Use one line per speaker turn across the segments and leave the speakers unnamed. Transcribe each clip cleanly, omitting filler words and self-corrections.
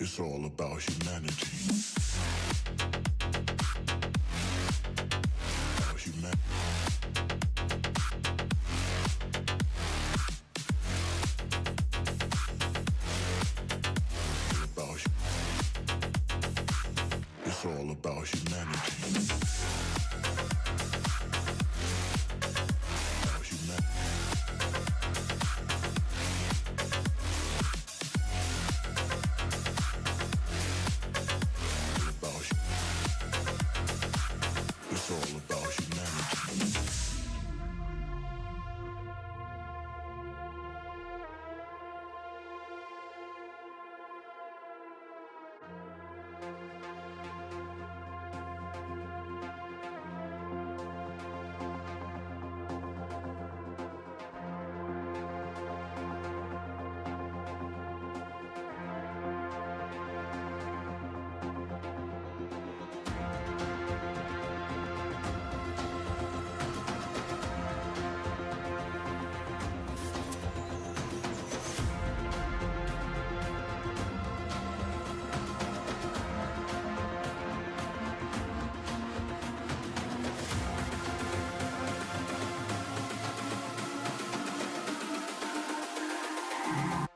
It's all about humanity. About humanity. It's all about humanity. About humanity. It's all about humanity.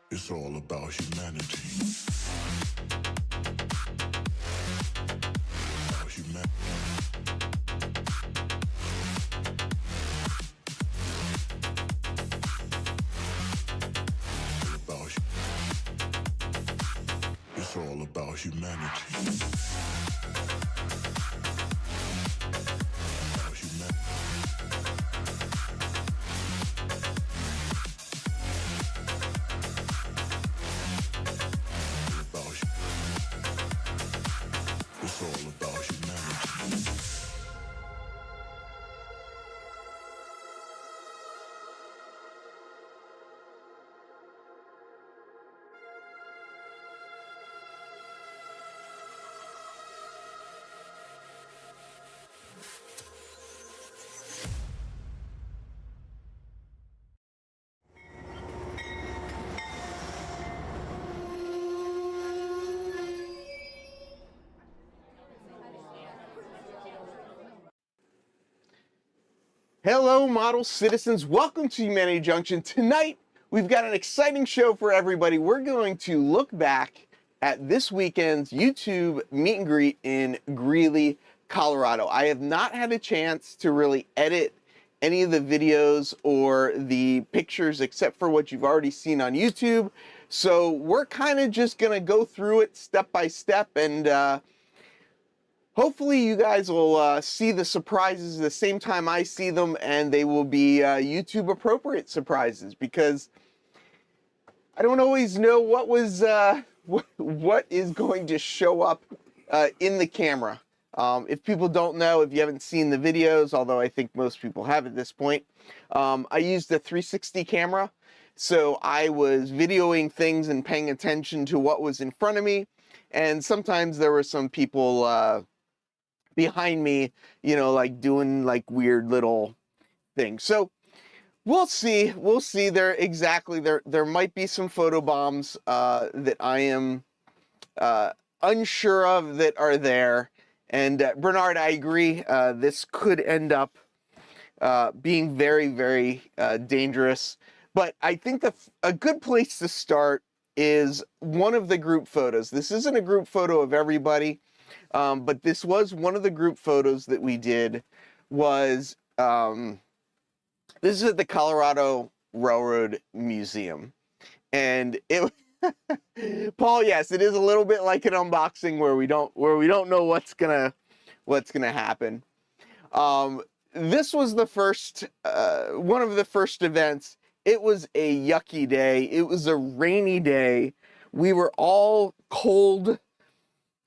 It's all about humanity. About humanity. It's all about humanity. About humanity. It's all about humanity.
Hello, model citizens. Welcome to Humanity Junction. Tonight, we've got an exciting show for everybody. We're going to look back at this weekend's YouTube meet and greet in Greeley, Colorado. I have not had a chance to really edit any of the videos or the pictures except for what you've already seen on YouTube. So we're kind of just going to go through it step by step, and hopefully you guys will see the surprises the same time I see them, and they will be YouTube appropriate surprises, because I don't always know what was what is going to show up in the camera. If people don't know, if you haven't seen the videos, although I think most people have at this point, I used a 360 camera. So I was videoing things and paying attention to what was in front of me, and sometimes there were some people behind me, you know, like doing like weird little things. So we'll see. There might be some photo bombs that I am unsure of that are there. And Bernard, I agree. This could end up being very, very dangerous. But I think a good place to start is one of the group photos. This isn't a group photo of everybody. But this was one of the group photos that we did. Was this is at the Colorado Railroad Museum, and it Paul, yes, it is a little bit like an unboxing where we don't know what's gonna happen. This was the first one of the first events. It was a yucky day. It was a rainy day. We were all cold,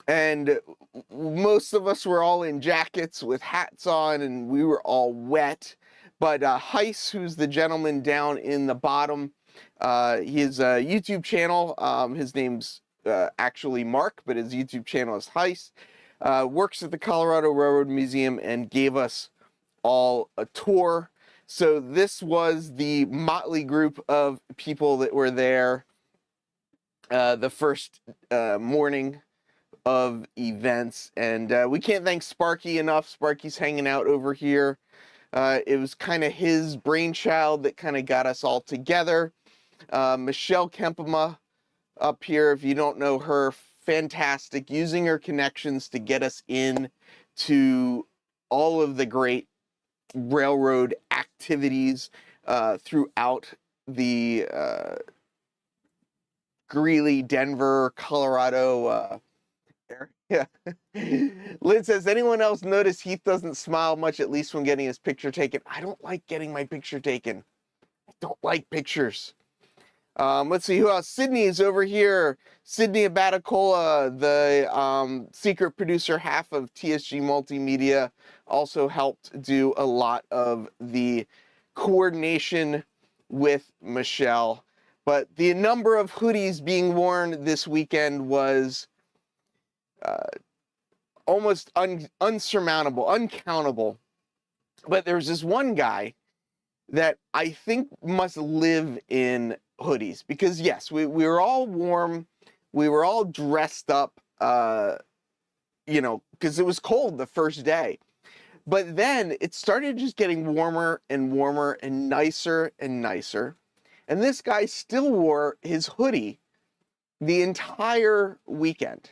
and most of us were all in jackets with hats on, and we were all wet. But Heiss, who's the gentleman down in the bottom, his YouTube channel, his name's actually Mark, but his YouTube channel is Heiss, works at the Colorado Railroad Museum and gave us all a tour. So this was the motley group of people that were there. the first morning of events, and we can't thank Sparky enough. Sparky's hanging out over here. It was kind of his brainchild that kind of got us all together. Michelle Kempema up here, if you don't know her, fantastic, using her connections to get us in to all of the great railroad activities throughout the Greeley, Denver, Colorado area. Lynn says, anyone else notice Heath doesn't smile much, at least when getting his picture taken? I don't like getting my picture taken. I don't like pictures. Let's see who else. Sydney is over here. Sydney Abaticola, the secret producer, half of TSG Multimedia, also helped do a lot of the coordination with Michelle. But the number of hoodies being worn this weekend was almost unsurmountable, uncountable. But there's this one guy that I think must live in hoodies, because yes, we were all warm, we were all dressed up, you know, because it was cold the first day. But then it started just getting warmer and warmer and nicer and nicer. And this guy still wore his hoodie the entire weekend.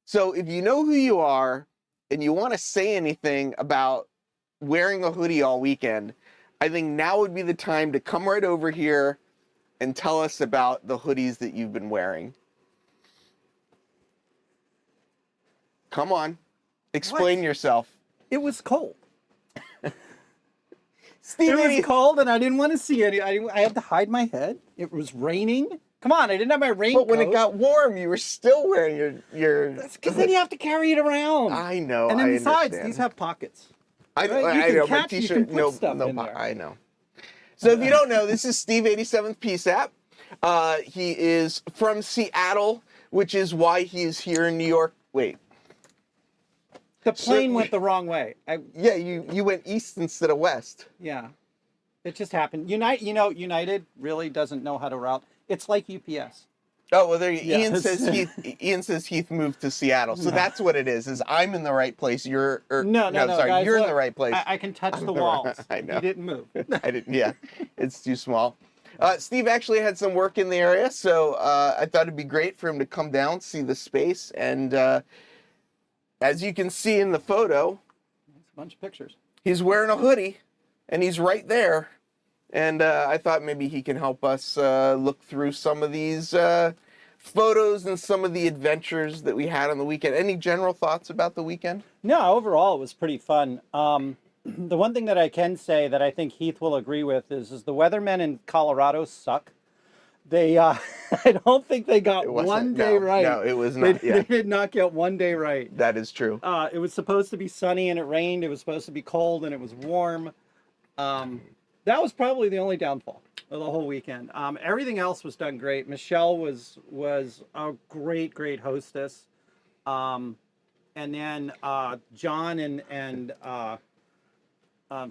So if you know who you are and you want to say anything about wearing a hoodie all weekend, I think now would be the time to come right over here and tell us about the hoodies that you've been wearing. Come on, explain yourself.
It was cold.
Steve,
It was cold, and I didn't want to see any. I had to hide my head. It was raining. Come on, I didn't have my raincoat.
But when it got warm, you were still wearing your.
That's because then you have to carry it around.
I know.
And then
I
besides,
understand.
these have pockets.
I know.
Right? You
I
can
know. My
catch, you
T-shirt.
can put stuff in there.
I know. So if you don't know, this is Steve 87th PSAP. He is from Seattle, which is why he is here in New York. Wait.
The plane went the wrong way.
Yeah, you went east instead of west.
Yeah, it just happened. United really doesn't know how to route. It's like UPS.
Oh well, there.
Yeah.
Ian says Heath moved to Seattle, so that's what it is. Is I'm in the right place.
No,
sorry,
guys,
you're
look,
in the right place.
I can touch the walls.
I know.
You didn't move.
I didn't. Yeah, it's too small. Steve actually had some work in the area, so I thought it'd be great for him to come down, see the space, and as you can see in the photo,
It's a bunch of pictures.
he's wearing a hoodie, and he's right there. And I thought maybe he can help us look through some of these photos and some of the adventures that we had on the weekend. Any general thoughts about the weekend?
No, overall it was pretty fun. The one thing that I can say that I think Heath will agree with is the weathermen in Colorado suck. They, I don't think they got one day right.
No, it was not.
They did not get one day right.
That is true.
It was supposed to be sunny and it rained. It was supposed to be cold and it was warm. That was probably the only downfall of the whole weekend. Everything else was done great. Michelle was a great hostess. And then John and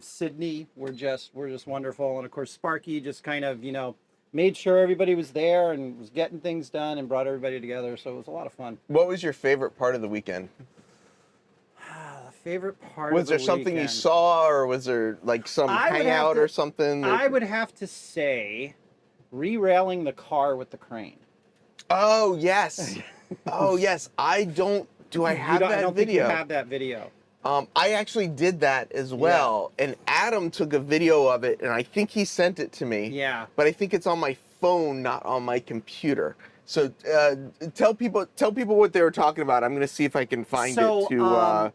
Sydney were just wonderful. And of course Sparky just kind of, made sure everybody was there and was getting things done and brought everybody together. So it was a lot of fun.
What was your favorite part of the weekend?
The favorite part
Was
of
there
the
something you
weekend.
saw, or was there like some hangout or something?
I would have to say re-railing the car with the crane.
Oh, yes. Oh, yes. I don't have that
I don't
video.
think you have that video.
I actually did that as well, and Adam took a video of it, and I think he sent it to me.
Yeah.
But I think it's on my phone, not on my computer. So tell people what they were talking about. I'm going to see if I can find it to.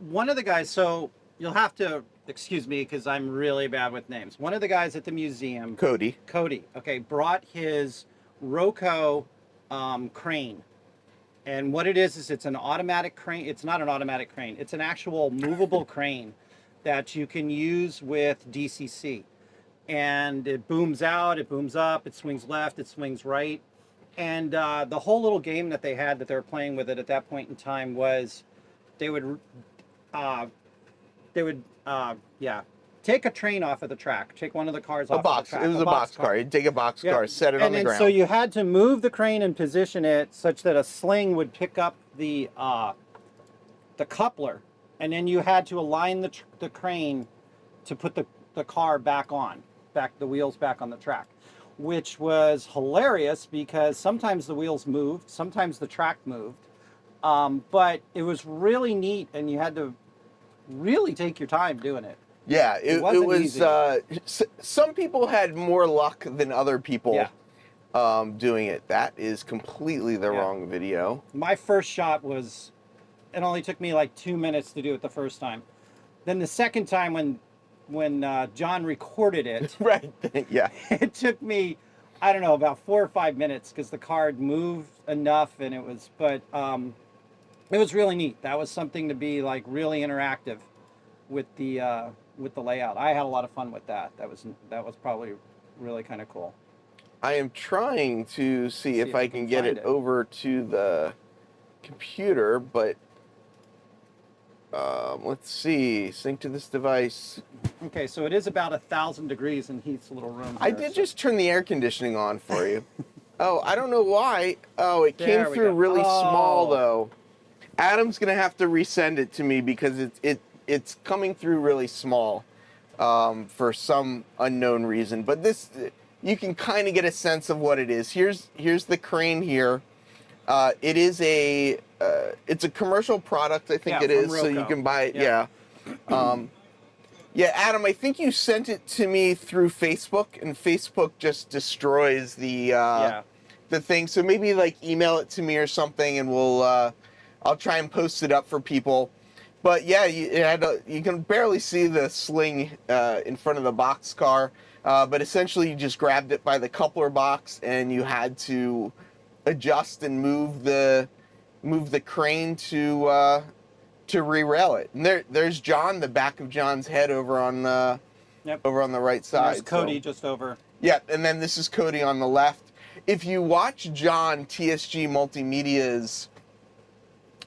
One of the guys. So you'll have to excuse me because I'm really bad with names. One of the guys at the museum,
Cody.
Okay, brought his Roco crane. And what it is it's an automatic crane. It's not an automatic crane. It's an actual movable crane that you can use with DCC. And it booms out, it booms up, it swings left, it swings right. And the whole little game that they had that they were playing with it at that point in time was they would take a train off of the track, take one of the cars off
A box.
of the track.
It was a box car. You'd take a box
Yeah.
car, set it on the
And
ground.
so you had to move the crane and position it such that a sling would pick up the coupler, and then you had to align the crane to put the car back on, the wheels back on the track, which was hilarious because sometimes the wheels moved, sometimes the track moved, but it was really neat, and you had to really take your time doing it.
Yeah, it was.
easy.
Some people had more luck than other people
Yeah.
doing it. That is completely the wrong video.
My first shot was, it only took me like 2 minutes to do it the first time. Then the second time when John recorded it,
Right. Yeah.
it took me, I don't know, about 4 or 5 minutes because the card moved enough, and it was really neat. That was something to be like really interactive with the layout. I had a lot of fun with that. That was probably really kind of cool.
I am trying to see if I can get it over to the computer, but let's see. Sync to this device.
Okay, so it is about 1,000 degrees in Heath's little room.
I
here,
did
so-
just turn the air conditioning on for you. Oh, I don't know why. Oh, it
There
came
we
through
go.
really small
Oh.
though. Adam's gonna have to resend it to me because it's coming through really small for some unknown reason. But this, you can kind of get a sense of what it is. Here's the crane here. It is it's a commercial product, I think it
from
is, so you
Roco.
can buy it.
Yeah.
Yeah. Yeah, Adam, I think you sent it to me through Facebook, and Facebook just destroys the thing. So maybe like email it to me or something, and I'll try and post it up for people. But yeah, you can barely see the sling in front of the box car, but essentially you just grabbed it by the coupler box, and you had to adjust and move the crane to re-rail it. And there's John, the back of John's head over on the right side.
There's Cody
So-
just over.
yeah, and then this is Cody on the left. If you watch John TSG Multimedia's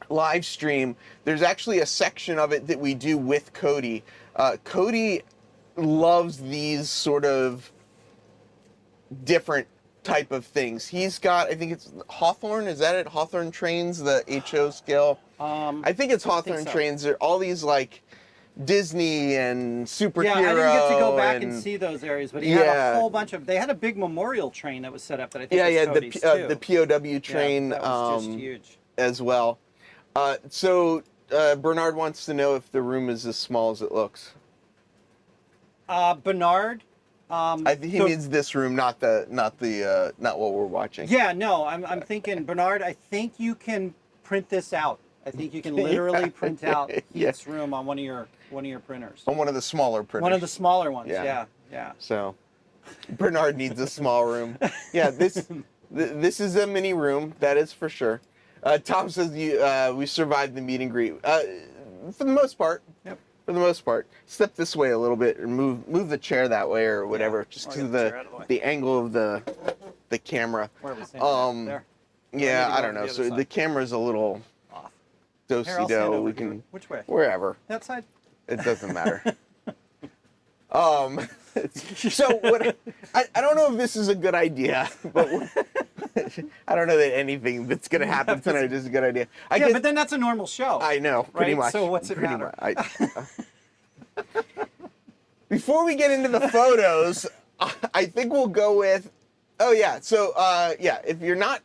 live stream, there's actually a section of it that we do with Cody. Cody loves these sort of different type of things. He's got, I think it's Hawthorne, is that it? Hawthorne trains, the HO scale? I think it's Hawthorne
so.
trains. They're all these like Disney and superhero.
Yeah, I didn't get to go back and
and
see those areas, but he had
Yeah.
a whole bunch of. They had a big memorial train that was set up that I think
Yeah,
was
yeah,
Cody's too.
the POW train
Yeah, that was just huge.
as well. So Bernard wants to know if the room is as small as it looks.
Bernard.
I think he
so-
means this room, not what we're watching.
Yeah, no, I'm thinking, Bernard, I think you can print this out. I think you can literally print out
Yeah.
Heath's room on one of your printers.
On one of the smaller printers.
One of the smaller ones.
Yeah.
Yeah.
So Bernard needs a small room. Yeah, this is a mini room, that is for sure. Tom says we survived the meet and greet. For the most part.
Yep.
For the most part. Step this way a little bit and move the chair that way or whatever, just
I'll
because
get the chair out of the way.
the angle of the camera.
Where was it? There.
Yeah,
to
I
go
don't
to
know.
the
So
other
the
side.
camera's a little
Off. Here, I'll stand
do-si-do.
over
We
here.
can
Which way?
wherever.
That side?
It doesn't matter. So what? I don't know if this is a good idea, but I don't know that anything that's gonna happen tonight is a good idea. I
Yeah,
guess,
but then that's a normal show.
I know, pretty
right?
much.
So what's it
pretty
matter?
much. Before we get into the photos, I think we'll go with. Oh yeah, so yeah, if you're not,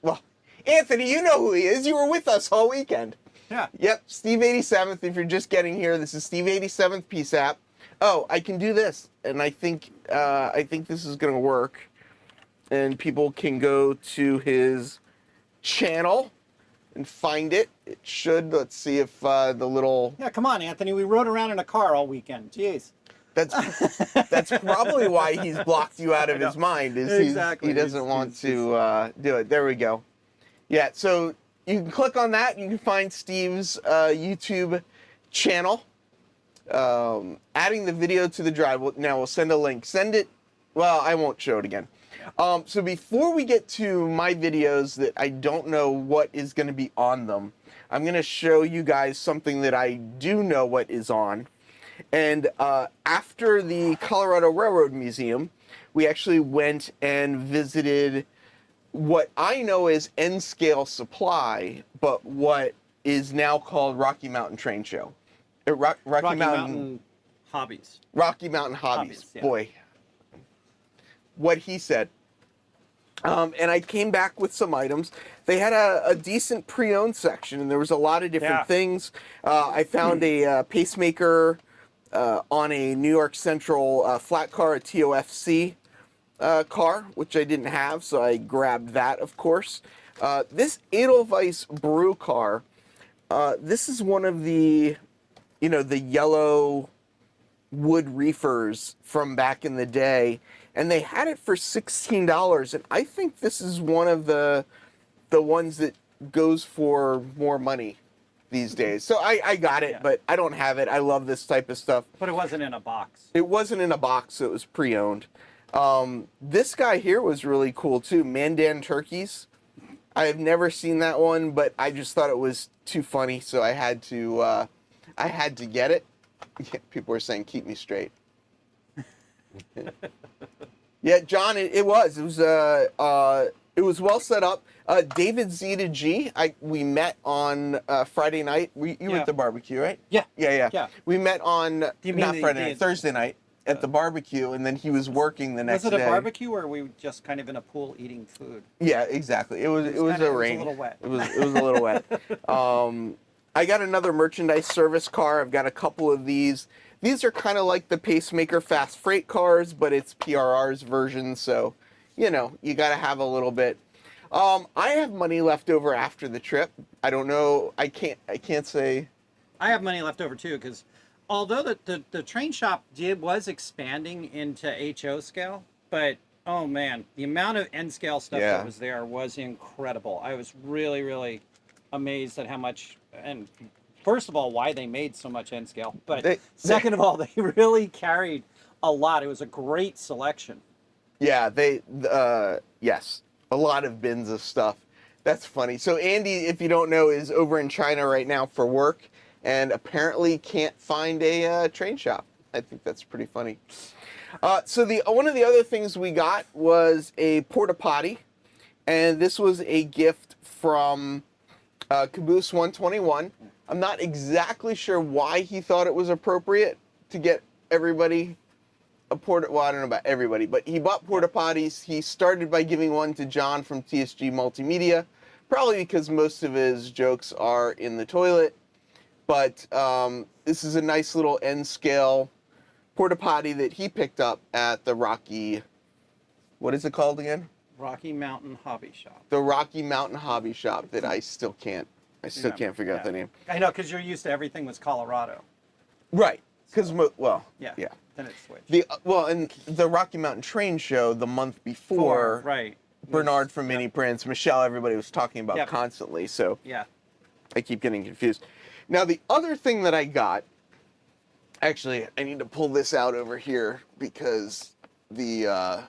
well, Anthony, you know who he is. You were with us all weekend.
Yeah.
Yep, Steve 87th. If you're just getting here, this is Steve 87th PSAP. Oh, I can do this, and I think this is gonna work, and people can go to his channel and find it. It should. Let's see if the little.
Yeah, come on, Anthony. We rode around in a car all weekend. Jeez.
That's probably why he's blocked you out of his mind. Is
Exactly.
he doesn't want to do it. There we go. Yeah, so you can click on that. You can find Steve's YouTube channel. Adding the video to the drive. Now we'll send a link. Send it. Well, I won't show it again. So before we get to my videos that I don't know what is going to be on them, I'm going to show you guys something that I do know what is on. And after the Colorado Railroad Museum, we actually went and visited what I know is N-Scale Supply, but what is now called Rocky Mountain Train Show.
Rocky Mountain Hobbies.
Rocky Mountain Hobbies.
Yeah.
Boy, what he said. And I came back with some items. They had a decent pre-owned section, and there was a lot of different things. I found a pacemaker on a New York Central flat car, a TOFC car, which I didn't have, so I grabbed that, of course. This Edelweiss brew car, this is one of the, the yellow wood reefers from back in the day, and they had it for $16, and I think this is one of the ones that goes for more money these days. So I got it, but I don't have it. I love this type of stuff.
But it wasn't in a box.
It wasn't in a box, so it was pre-owned. This guy here was really cool too, Mandan turkeys. I have never seen that one, but I just thought it was too funny, so I had to get it. Yeah, people were saying, "Keep me straight." Yeah, John, it was well set up. David Z to G, we met on Friday night. You were at the barbecue, right?
Yeah.
Yeah. We met on not Friday night, Thursday night at the barbecue, and then he was working the next day.
Was it a barbecue, or were we just kind of in a pool eating food?
Yeah, exactly. It was a rain.
It was a little wet.
It was a little wet. I got another merchandise service car. I've got a couple of these. These are kind of like the Pacemaker fast freight cars, but it's PRR's version, so you got to have a little bit. I have money left over after the trip. I don't know. I can't say.
I have money left over too, because although the train shop was expanding into HO scale, but oh man, the amount of N scale stuff that was there was incredible. I was really, really amazed at how much, and first of all, why they made so much N scale, but second of all, they really carried a lot. It was a great selection.
Yeah, yes, a lot of bins of stuff. That's funny. So Andy, if you don't know, is over in China right now for work, and apparently can't find a train shop. I think that's pretty funny. So one of the other things we got was a porta potty, and this was a gift from Caboose 121. I'm not exactly sure why he thought it was appropriate to get everybody a porta. Well, I don't know about everybody, but he bought porta potties. He started by giving one to John from TSG Multimedia, probably because most of his jokes are in the toilet. But this is a nice little N-scale porta potty that he picked up at the Rocky. What is it called again?
Rocky Mountain Hobby Shop.
The Rocky Mountain Hobby Shop that I still can't can't figure out the name.
I know, because you're used to everything was Colorado.
Right. Because,
yeah. Then it switched.
And the Rocky Mountain Train Show the month before,
right.
Bernard from Mini Prince, Michelle, everybody was talking about constantly. So I keep getting confused. Now, the other thing that I got, actually, I need to pull this out over here because the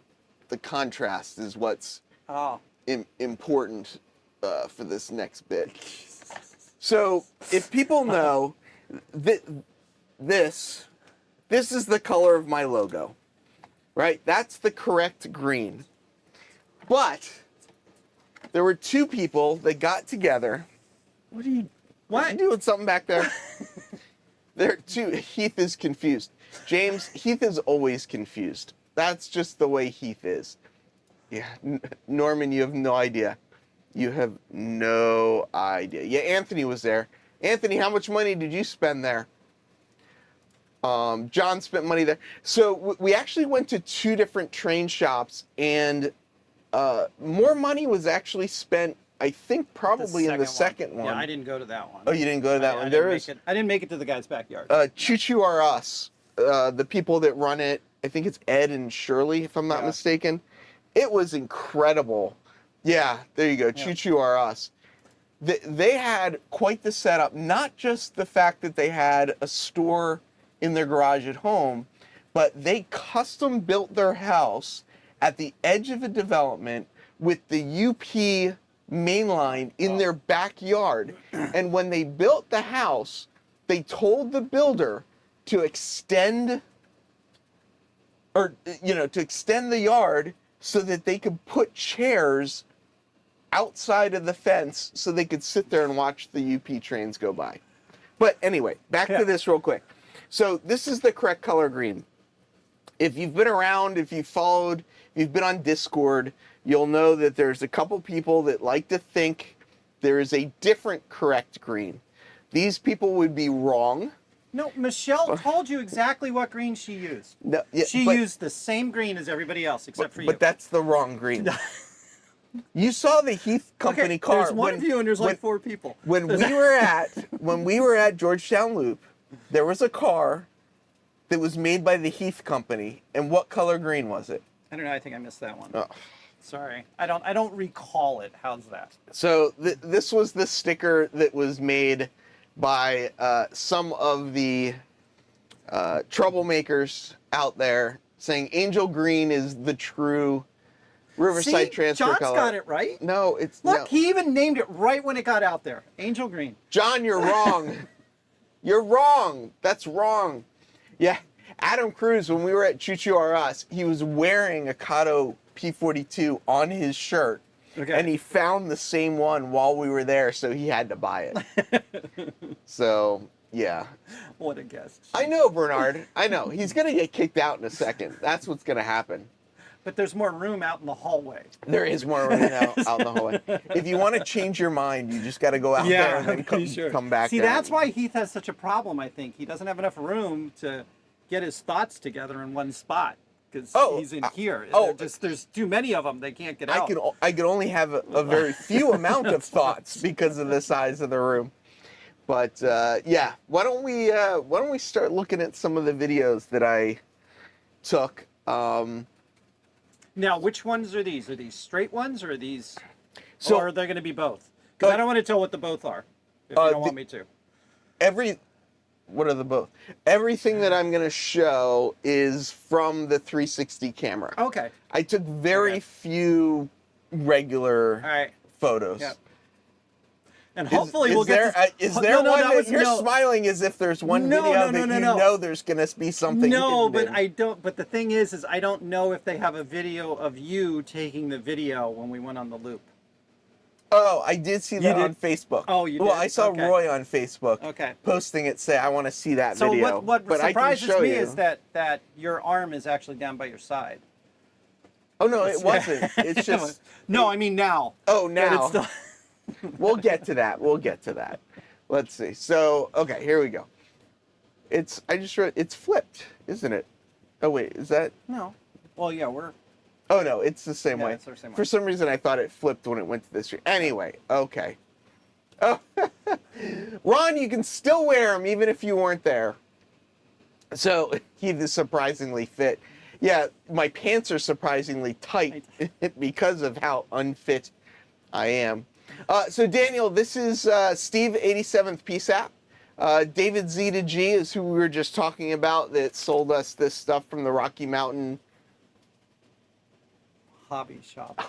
contrast is what's important for this next bit. So, if people know, this is the color of my logo, right? That's the correct green. But there were two people that got together. What are you doing something back there? Heath is confused. James, Heath is always confused. That's just the way Heath is. Yeah, Norman, you have no idea. You have no idea. Yeah, Anthony was there. Anthony, how much money did you spend there? John spent money there. So we actually went to two different train shops, and more money was actually spent, I think, probably in the second one.
Yeah, I didn't go to that one.
Oh, you didn't go to that one?
I didn't make it to the guy's backyard.
Choo Choo Are Us, the people that run it, I think it's Ed and Shirley, if I'm not mistaken. It was incredible. Yeah, there you go. Choo Choo Are Us. They had quite the setup, not just the fact that they had a store in their garage at home, but they custom built their house at the edge of a development with the UP main line in their backyard. And when they built the house, they told the builder to extend, or to extend the yard so that they could put chairs outside of the fence so they could sit there and watch the UP trains go by. But anyway, back to this real quick. So this is the correct color green. If you've been around, if you've followed, if you've been on Discord, you'll know that there's a couple people that like to think there is a different correct green. These people would be wrong.
No, Michelle told you exactly what green she used.
No, yeah,
she used the same green as everybody else except for you.
But that's the wrong green. You saw the Heath Company car.
There's one of you and there's like 4 people.
When we were at Georgetown Loop, there was a car that was made by the Heath Company, and what color green was it?
I don't know. I think I missed that one.
Oh.
Sorry, I don't recall it. How's that?
So this was the sticker that was made by some of the troublemakers out there, saying Angel Green is the true Riverside transfer
John's
color.
Got it right.
No, it's
Look,
no.
he even named it right when it got out there. Angel Green.
John, you're wrong. You're wrong. That's wrong. Yeah, Adam Cruz, when we were at Choo Choo R Us, he was wearing a Kato P42 on his shirt, and he found the same one while we were there, so he had to buy it. So, yeah.
What a guest.
I know, Bernard. I know. He's going to get kicked out in a second. That's what's going to happen.
But there's more room out in the hallway.
There is more room out in the hallway. If you want to change your mind, you just got to go out there and then come back.
See,
down.
that's why Heath has such a problem, I think. He doesn't have enough room to get his thoughts together in one spot because he's in here. There's too many of them. They can't get out.
I can only have a very few amount of thoughts because of the size of the room. But yeah, why don't we start looking at some of the videos that I took?
Now, which ones are these? Are these straight ones, or are these?
So,
or are they going to be both? Because I don't want to tell what the both are. If you don't want me to.
What are the both? Everything that I'm going to show is from the 360 camera.
Okay.
I took very few regular photos.
Yep. And hopefully we'll
get. Is there one that you're smiling as if there's one video that you know there's going to be something?
No, but I don't. But the thing is I don't know if they have a video of you taking the video when we went on the loop.
Oh, I did see that on Facebook.
Oh, you did?
Well, I saw Roy on Facebook posting it, say, I want to see that video.
So what surprises me is that your arm is actually down by your side.
Oh, no, it wasn't. It's just...
No, I mean now.
Oh, now. We'll get to that. We'll get to that. Let's see. So, okay, here we go. I just wrote, it's flipped, isn't it? Oh, wait, is that?
No. Well, yeah, we're...
Oh, no, it's the same way.
It's the same way.
For some reason, I thought it flipped when it went to this stream. Anyway, okay. Oh, Ron, you can still wear them even if you weren't there. So, he is surprisingly fit. Yeah, my pants are surprisingly tight because of how unfit I am. So, Daniel, this is Steve 87th PSAP. David Z to G is who we were just talking about that sold us this stuff from the Rocky Mountain
hobby shop.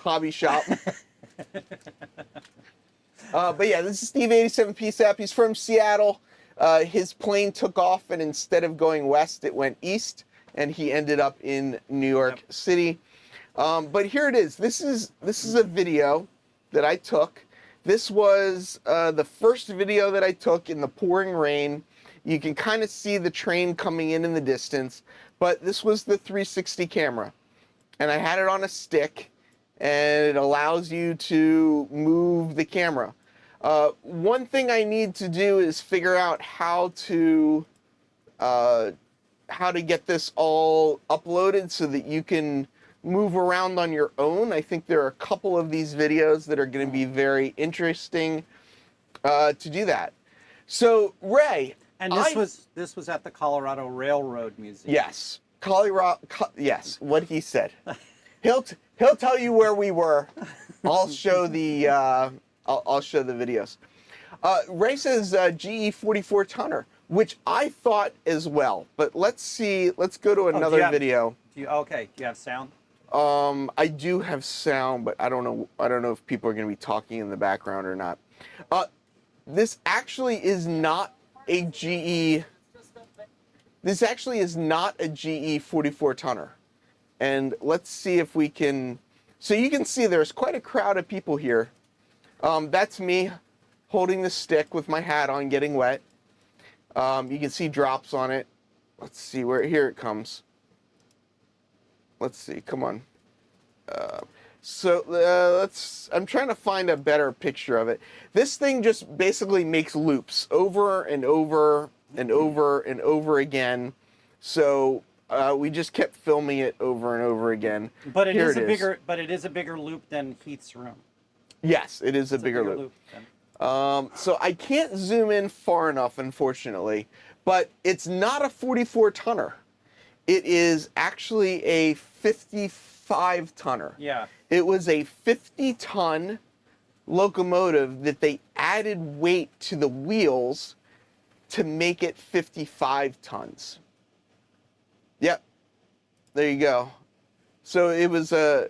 But yeah, this is Steve 87 PSAP. He's from Seattle. His plane took off, and instead of going west, it went east, and he ended up in New York City. But here it is. This is a video that I took. This was the first video that I took in the pouring rain. You can kind of see the train coming in the distance, but this was the 360 camera. And I had it on a stick, and it allows you to move the camera. One thing I need to do is figure out how to get this all uploaded so that you can move around on your own. I think there are a couple of these videos that are going to be very interesting to do that. So, Ray.
And this was at the Colorado Railroad Museum.
Yes. Yes, what he said. He'll tell you where we were. I'll show the I'll show the videos. Ray says GE 44 tonner, which I thought as well. But let's see. Let's go to another video.
Do you have sound?
I do have sound, but I don't know if people are going to be talking in the background or not. This actually is not a GE. this actually is not a GE 44 tonner. And let's see if we can, so you can see there's quite a crowd of people here. That's me holding the stick with my hat on, getting wet. You can see drops on it. Let's see where, here it comes. Let's see, come on. I'm trying to find a better picture of it. This thing just basically makes loops over and over and over and over again. So we just kept filming it over and over again.
But it is a bigger loop than Heath's room.
Yes, it is a bigger loop. So I can't zoom in far enough, unfortunately, but it's not a 44 tonner. It is actually a 55 tonner.
Yeah.
It was a 50-ton locomotive that they added weight to the wheels to make it 55 tons. Yep. There you go. So it was a,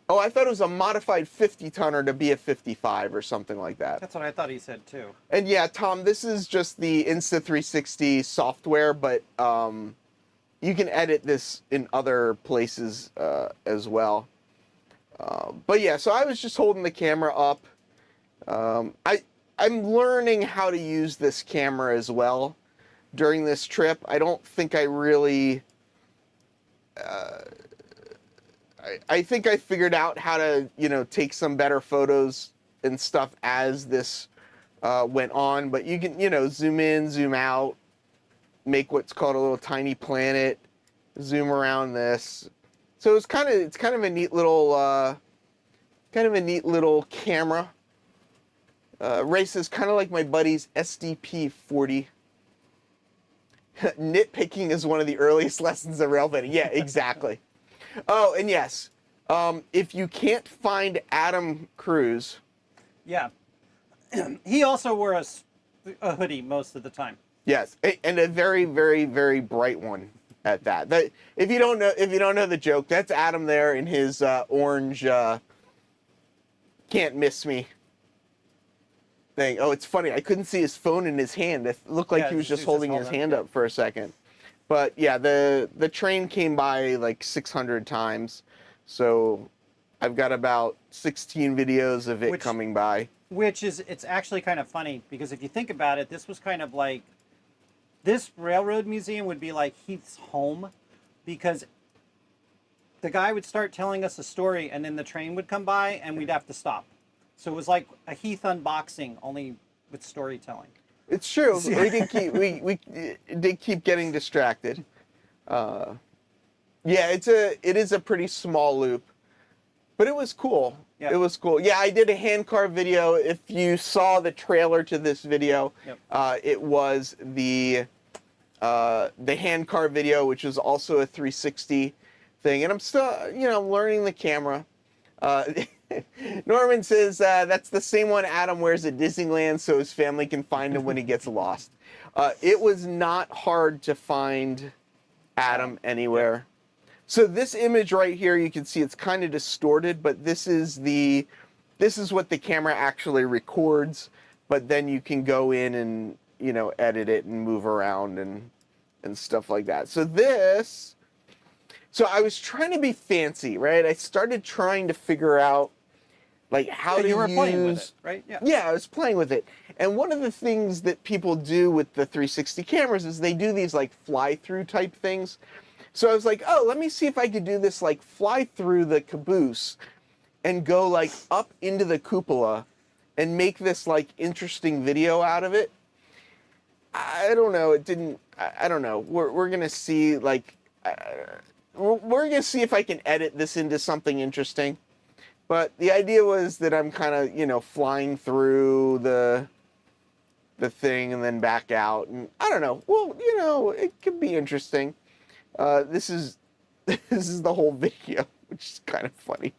oh, I thought it was a modified 50-tonner to be a 55 or something like that.
That's what I thought he said too.
And yeah, Tom, this is just the Insta360 software, but you can edit this in other places as well. But yeah, so I was just holding the camera up. I'm learning how to use this camera as well during this trip. I don't think I really... I think I figured out how to, take some better photos and stuff as this went on. But you can, zoom in, zoom out, make what's called a little tiny planet, zoom around this. So it's kind of a neat little camera. Race is kind of like my buddy's SDP-40. Nitpicking is one of the earliest lessons of rail bending. Yeah, exactly. Oh, and yes, if you can't find Adam Cruz. Yeah.
He also wore a hoodie most of the time.
Yes, and a very, very, very bright one at that. If you don't know the joke, that's Adam there in his orange can't miss me thing. Oh, it's funny. I couldn't see his phone in his hand. It looked like he was just holding his hand up for a second. But yeah, the train came by like 600 times. So I've got about 16 videos of it coming by.
It's actually kind of funny because if you think about it, this was kind of like, this railroad museum would be like Heath's home, because the guy would start telling us a story and then the train would come by and we'd have to stop. So it was like a Heath unboxing, only with storytelling.
It's true. We did keep getting distracted. Yeah, it is a pretty small loop, but it was cool. Yep. It was cool. Yeah, I did a hand carved video. If you saw the trailer to this video, yep. It was the hand carved video, which is also a 360 thing. And I'm still, I'm learning the camera. Norman says that's the same one Adam wears at Disneyland so his family can find him when he gets lost. It was not hard to find Adam anywhere. So this image right here, you can see it's kind of distorted, but this is what the camera actually records, but then you can go in and, edit it and move around and stuff like that. So I was trying to be fancy, right? I started trying to figure out like how to use... You were
playing with it, right?
Yeah, I was playing with it. And one of the things that people do with the 360 cameras is they do these like fly-through type things. So I was like, oh, let me see if I could do this like fly through the caboose and go like up into the cupola and make this like interesting video out of it. I don't know. It didn't... I don't know. We're going to see like... we're going to see if I can edit this into something interesting. But the idea was that I'm kind of, flying through the thing and then back out. And I don't know. Well, it could be interesting. This is the whole video, which is kind of funny.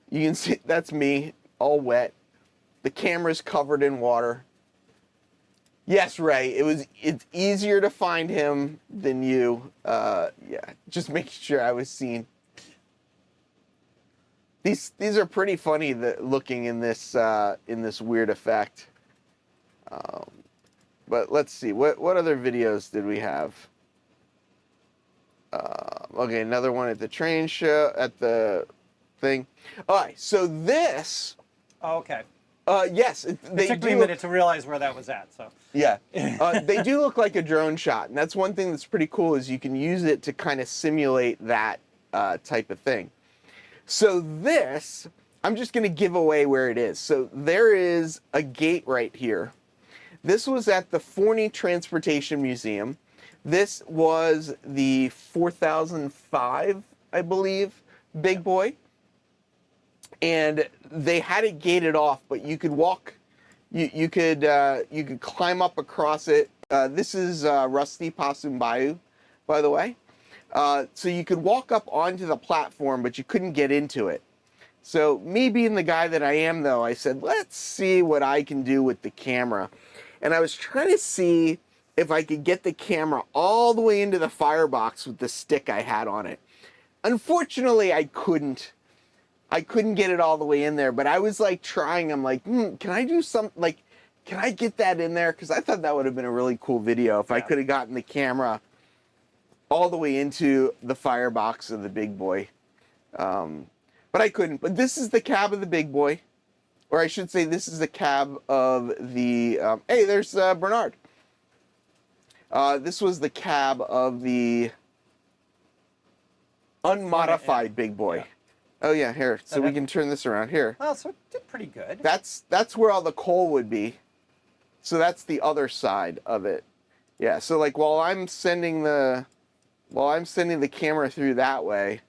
You can see that's me, all wet. The camera's covered in water. Yes, Ray, it's easier to find him than you. Yeah, just making sure I was seen. These are pretty funny looking in this weird effect. But let's see, what other videos did we have? Okay, another one at the train show, at the thing. All right, so this,
Oh, okay.
yes,
It
they
took me a
do.
minute to realize where that was at. So
Yeah, they do look like a drone shot, and that's one thing that's pretty cool is you can use it to kind of simulate that type of thing. So this, I'm just going to give away where it is. So there is a gate right here. This was at the Forney Transportation Museum. This was the 4005, I believe, big boy. And they had it gated off, but you could walk, you could climb up across it. This is Rusty Possum Bayou, by the way. So you could walk up onto the platform, but you couldn't get into it. So me being the guy that I am, though, I said, let's see what I can do with the camera. And I was trying to see if I could get the camera all the way into the firebox with the stick I had on it. Unfortunately, I couldn't. I couldn't get it all the way in there, but I was like trying. I'm like, can I do something? Like, can I get that in there? Because I thought that would have been a really cool video if I could have gotten the camera all the way into the firebox of the big boy. But I couldn't. But this is the cab of the big boy. Or I should say this is the cab of the, hey, there's Bernard. This was the cab of the unmodified big boy.
Yeah.
Oh yeah, here. So we can turn this around here.
Oh, so it did pretty good.
That's where all the coal would be. So that's the other side of it. Yeah, so like while I'm sending the camera through that way,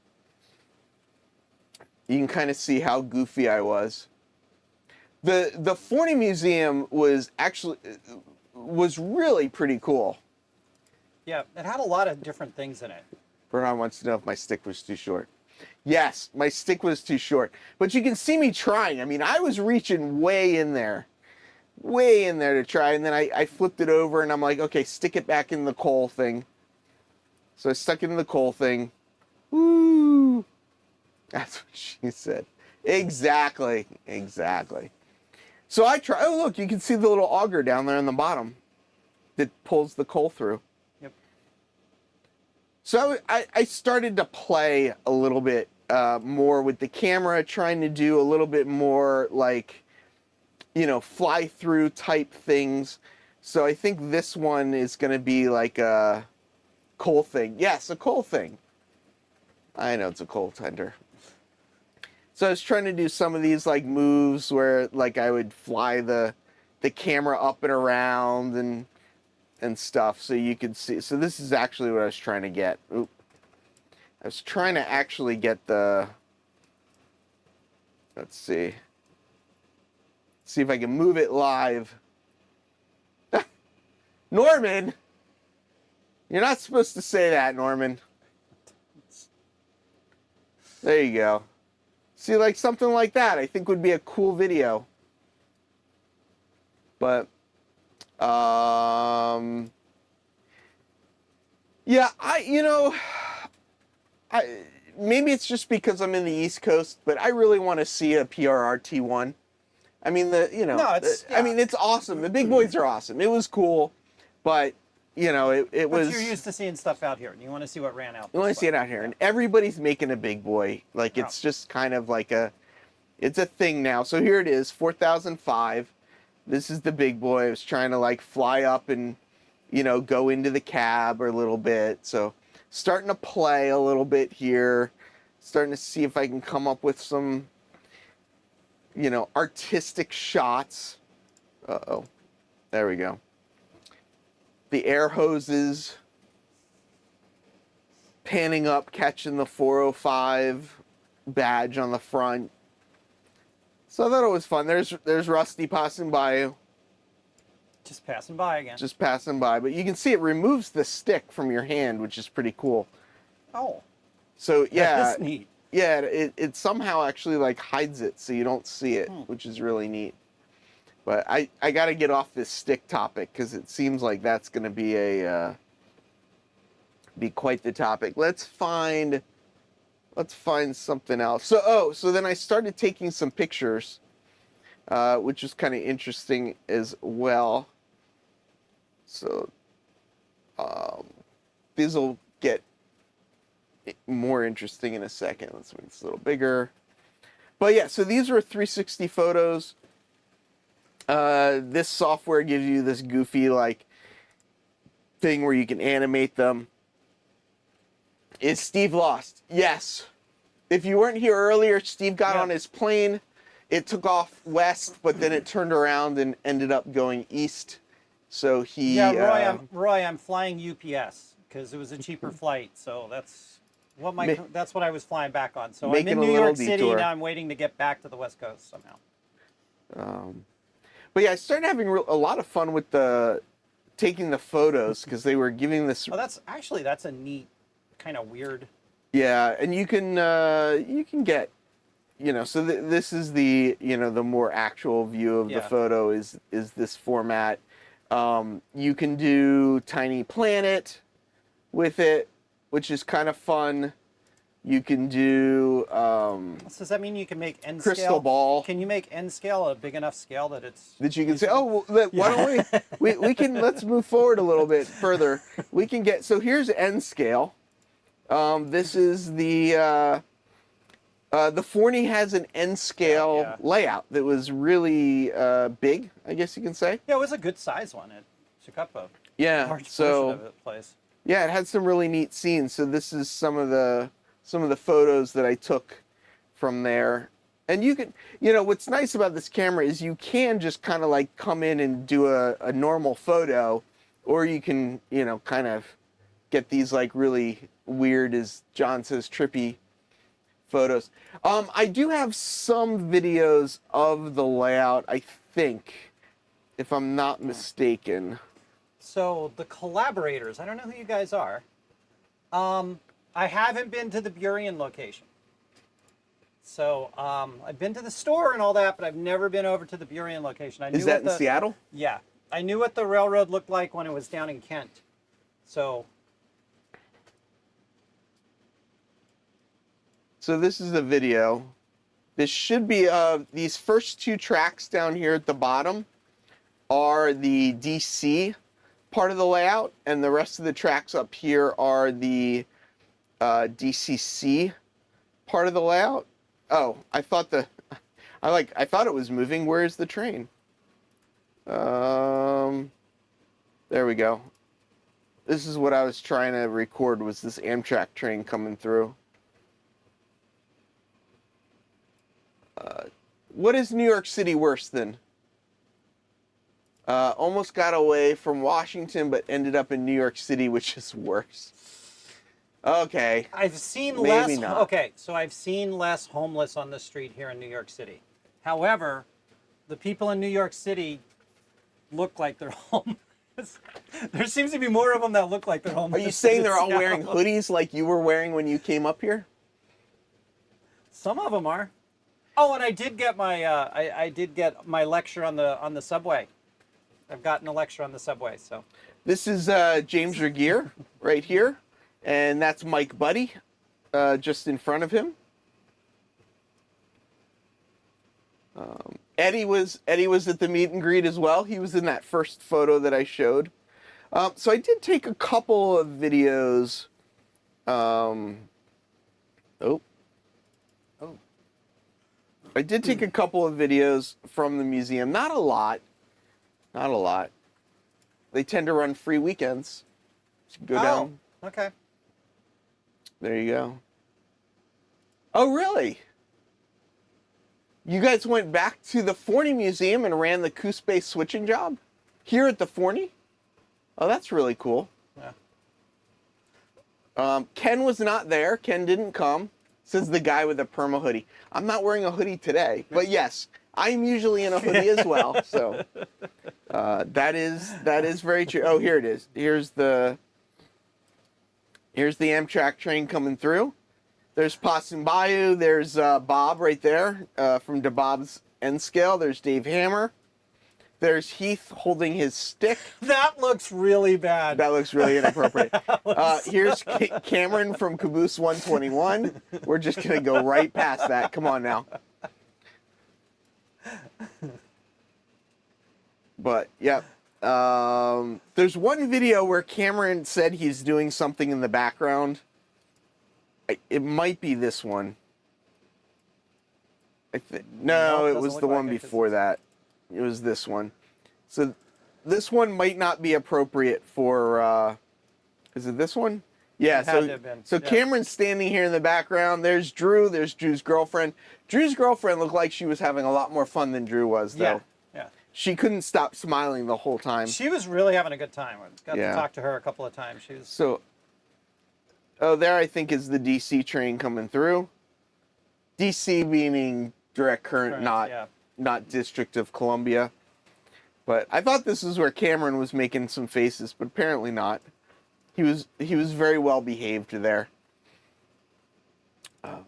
you can kind of see how goofy I was. The Forney Museum was really pretty cool.
Yeah, it had a lot of different things in it.
Bernard wants to know if my stick was too short. Yes, my stick was too short. But you can see me trying. I mean, I was reaching way in there to try. And then I flipped it over and I'm like, okay, stick it back in the coal thing. So I stuck it in the coal thing. Woo! That's what she said. Exactly. So I try. Oh, look, you can see the little auger down there on the bottom that pulls the coal through.
Yep.
So I started to play a little bit more with the camera, trying to do a little bit more like, fly through type things. So I think this one is going to be like a coal thing. Yes, a coal thing. I know it's a coal tender. So I was trying to do some of these like moves where like I would fly the camera up and around and stuff so you could see. So this is actually what I was trying to get. Oop. I was trying to actually get the, let's see if I can move it live. Norman, you're not supposed to say that, Norman. There you go. See, like something like that, I think would be a cool video. But, yeah, maybe it's just because I'm in the East Cost, but I really want to see a PRRT1. I mean, I mean, it's awesome. The big boys are awesome. It was cool, but it was.
But you're used to seeing stuff out here, and you want to see what ran out.
You want to see it out here, and everybody's making a big boy. Like it's just kind of like it's a thing now. So here it is, 4005. This is the big boy. I was trying to like fly up and go into the cab a little bit. So starting to play a little bit here, starting to see if I can come up with some artistic shots. Uh-oh, there we go. The air hoses, panning up, catching the 405 badge on the front. So I thought it was fun. There's Rusty passing by.
Just passing by again.
Just passing by. But you can see it removes the stick from your hand, which is pretty cool.
Oh.
So yeah.
That's neat.
Yeah, it somehow actually like hides it so you don't see it, which is really neat. But I got to get off this stick topic because it seems like that's going to be quite the topic. Let's find something else. So then I started taking some pictures, which is kind of interesting as well. So these will get more interesting in a second. Let's make this a little bigger. But yeah, so these are 360 photos. This software gives you this goofy like thing where you can animate them. Is Steve lost? Yes. If you weren't here earlier, Steve got on his plane. It took off west, but then it turned around and ended up going east. So he...
Yeah, Roy, I'm flying UPS because it was a cheaper flight. So that's what that's what I was flying back on. So I'm in New York City now. I'm waiting to get back to the West Coast somehow.
But yeah, I started having a lot of fun with taking the photos because they were giving this...
Oh, that's a neat, kind of weird...
Yeah, and you can get, so this is the, the more actual view of the photo is this format. You can do Tiny Planet with it, which is kind of fun. You can do...
does that mean you can make N
Crystal
scale?
Ball.
Can you make N scale a big enough scale that it's...
That you can say, oh, well, why don't we can, let's move forward a little bit further. We can get, so here's N scale. This is the Forney has an N scale layout that was really big, I guess you can say.
Yeah, it was a good size one. It took up a large portion of the place.
Yeah, it had some really neat scenes. So this is some of the photos that I took from there. And you can, what's nice about this camera is you can just kind of like come in and do a normal photo, or you can, kind of get these like really weird, as John says, trippy photos. I do have some videos of the layout, I think, if I'm not mistaken.
So the collaborators, I don't know who you guys are. I haven't been to the Burien location. So I've been to the store and all that, but I've never been over to the Burien location.
Is that in Seattle?
Yeah. I knew what the railroad looked like when it was down in Kent. So
this is the video. This should be, these first two tracks down here at the bottom are the DC part of the layout, and the rest of the tracks up here are the DCC part of the layout. Oh, I thought it was moving. Where's the train? There we go. This is what I was trying to record, was this Amtrak train coming through. What is New York City worse than? Almost got away from Washington, but ended up in New York City, which is worse. Okay.
I've seen
Maybe not.
Okay, so I've seen less homeless on the street here in New York City. However, the people in New York City look like they're homeless. There seems to be more of them that look like they're homeless.
Are you saying they're all wearing hoodies like you were wearing when you came up here?
Some of them are. Oh, and I did get my I did get my lecture on the subway. I've gotten a lecture on the subway. So
this is James Regier right here, and that's Mike Buddy just in front of him. Eddie was at the meet and greet as well. He was in that first photo that I showed. So I did take a couple of videos. I did take a couple of videos from the museum. Not a lot. Not a lot. They tend to run free weekends. So go down.
Okay.
There you go. Oh, really? You guys went back to the Forney Museum and ran the Coos-Bay switching job here at the Forney? Oh, that's really cool.
Yeah.
Ken was not there. Ken didn't come. Says the guy with the perma hoodie. I'm not wearing a hoodie today, but yes, I'm usually in a hoodie as well. So that is very true. Oh, here it is. Here's the Amtrak train coming through. There's Possum Bayou. There's Bob right there from DeBob's N Scale. There's Dave Hammer. There's Heath holding his stick.
That looks really bad.
That looks really inappropriate. Here's Cameron from Caboose 121. We're just going to go right past that. Come on now. But, yeah. There's one video where Cameron said he's doing something in the background. It might be this one. No, it was the one before that. It was this one. So this one might not be appropriate for, is it this one? Yeah, so Cameron's standing here in the background. There's Drew. There's Drew's girlfriend. Drew's girlfriend looked like she was having a lot more fun than Drew was, though.
Yeah.
She couldn't stop smiling the whole time.
She was really having a good time. I got to talk to her a couple of times. She was...
So, there I think is the DC train coming through. DC meaning direct current, not District of Columbia. But I thought this is where Cameron was making some faces, but apparently not. He was very well behaved there. But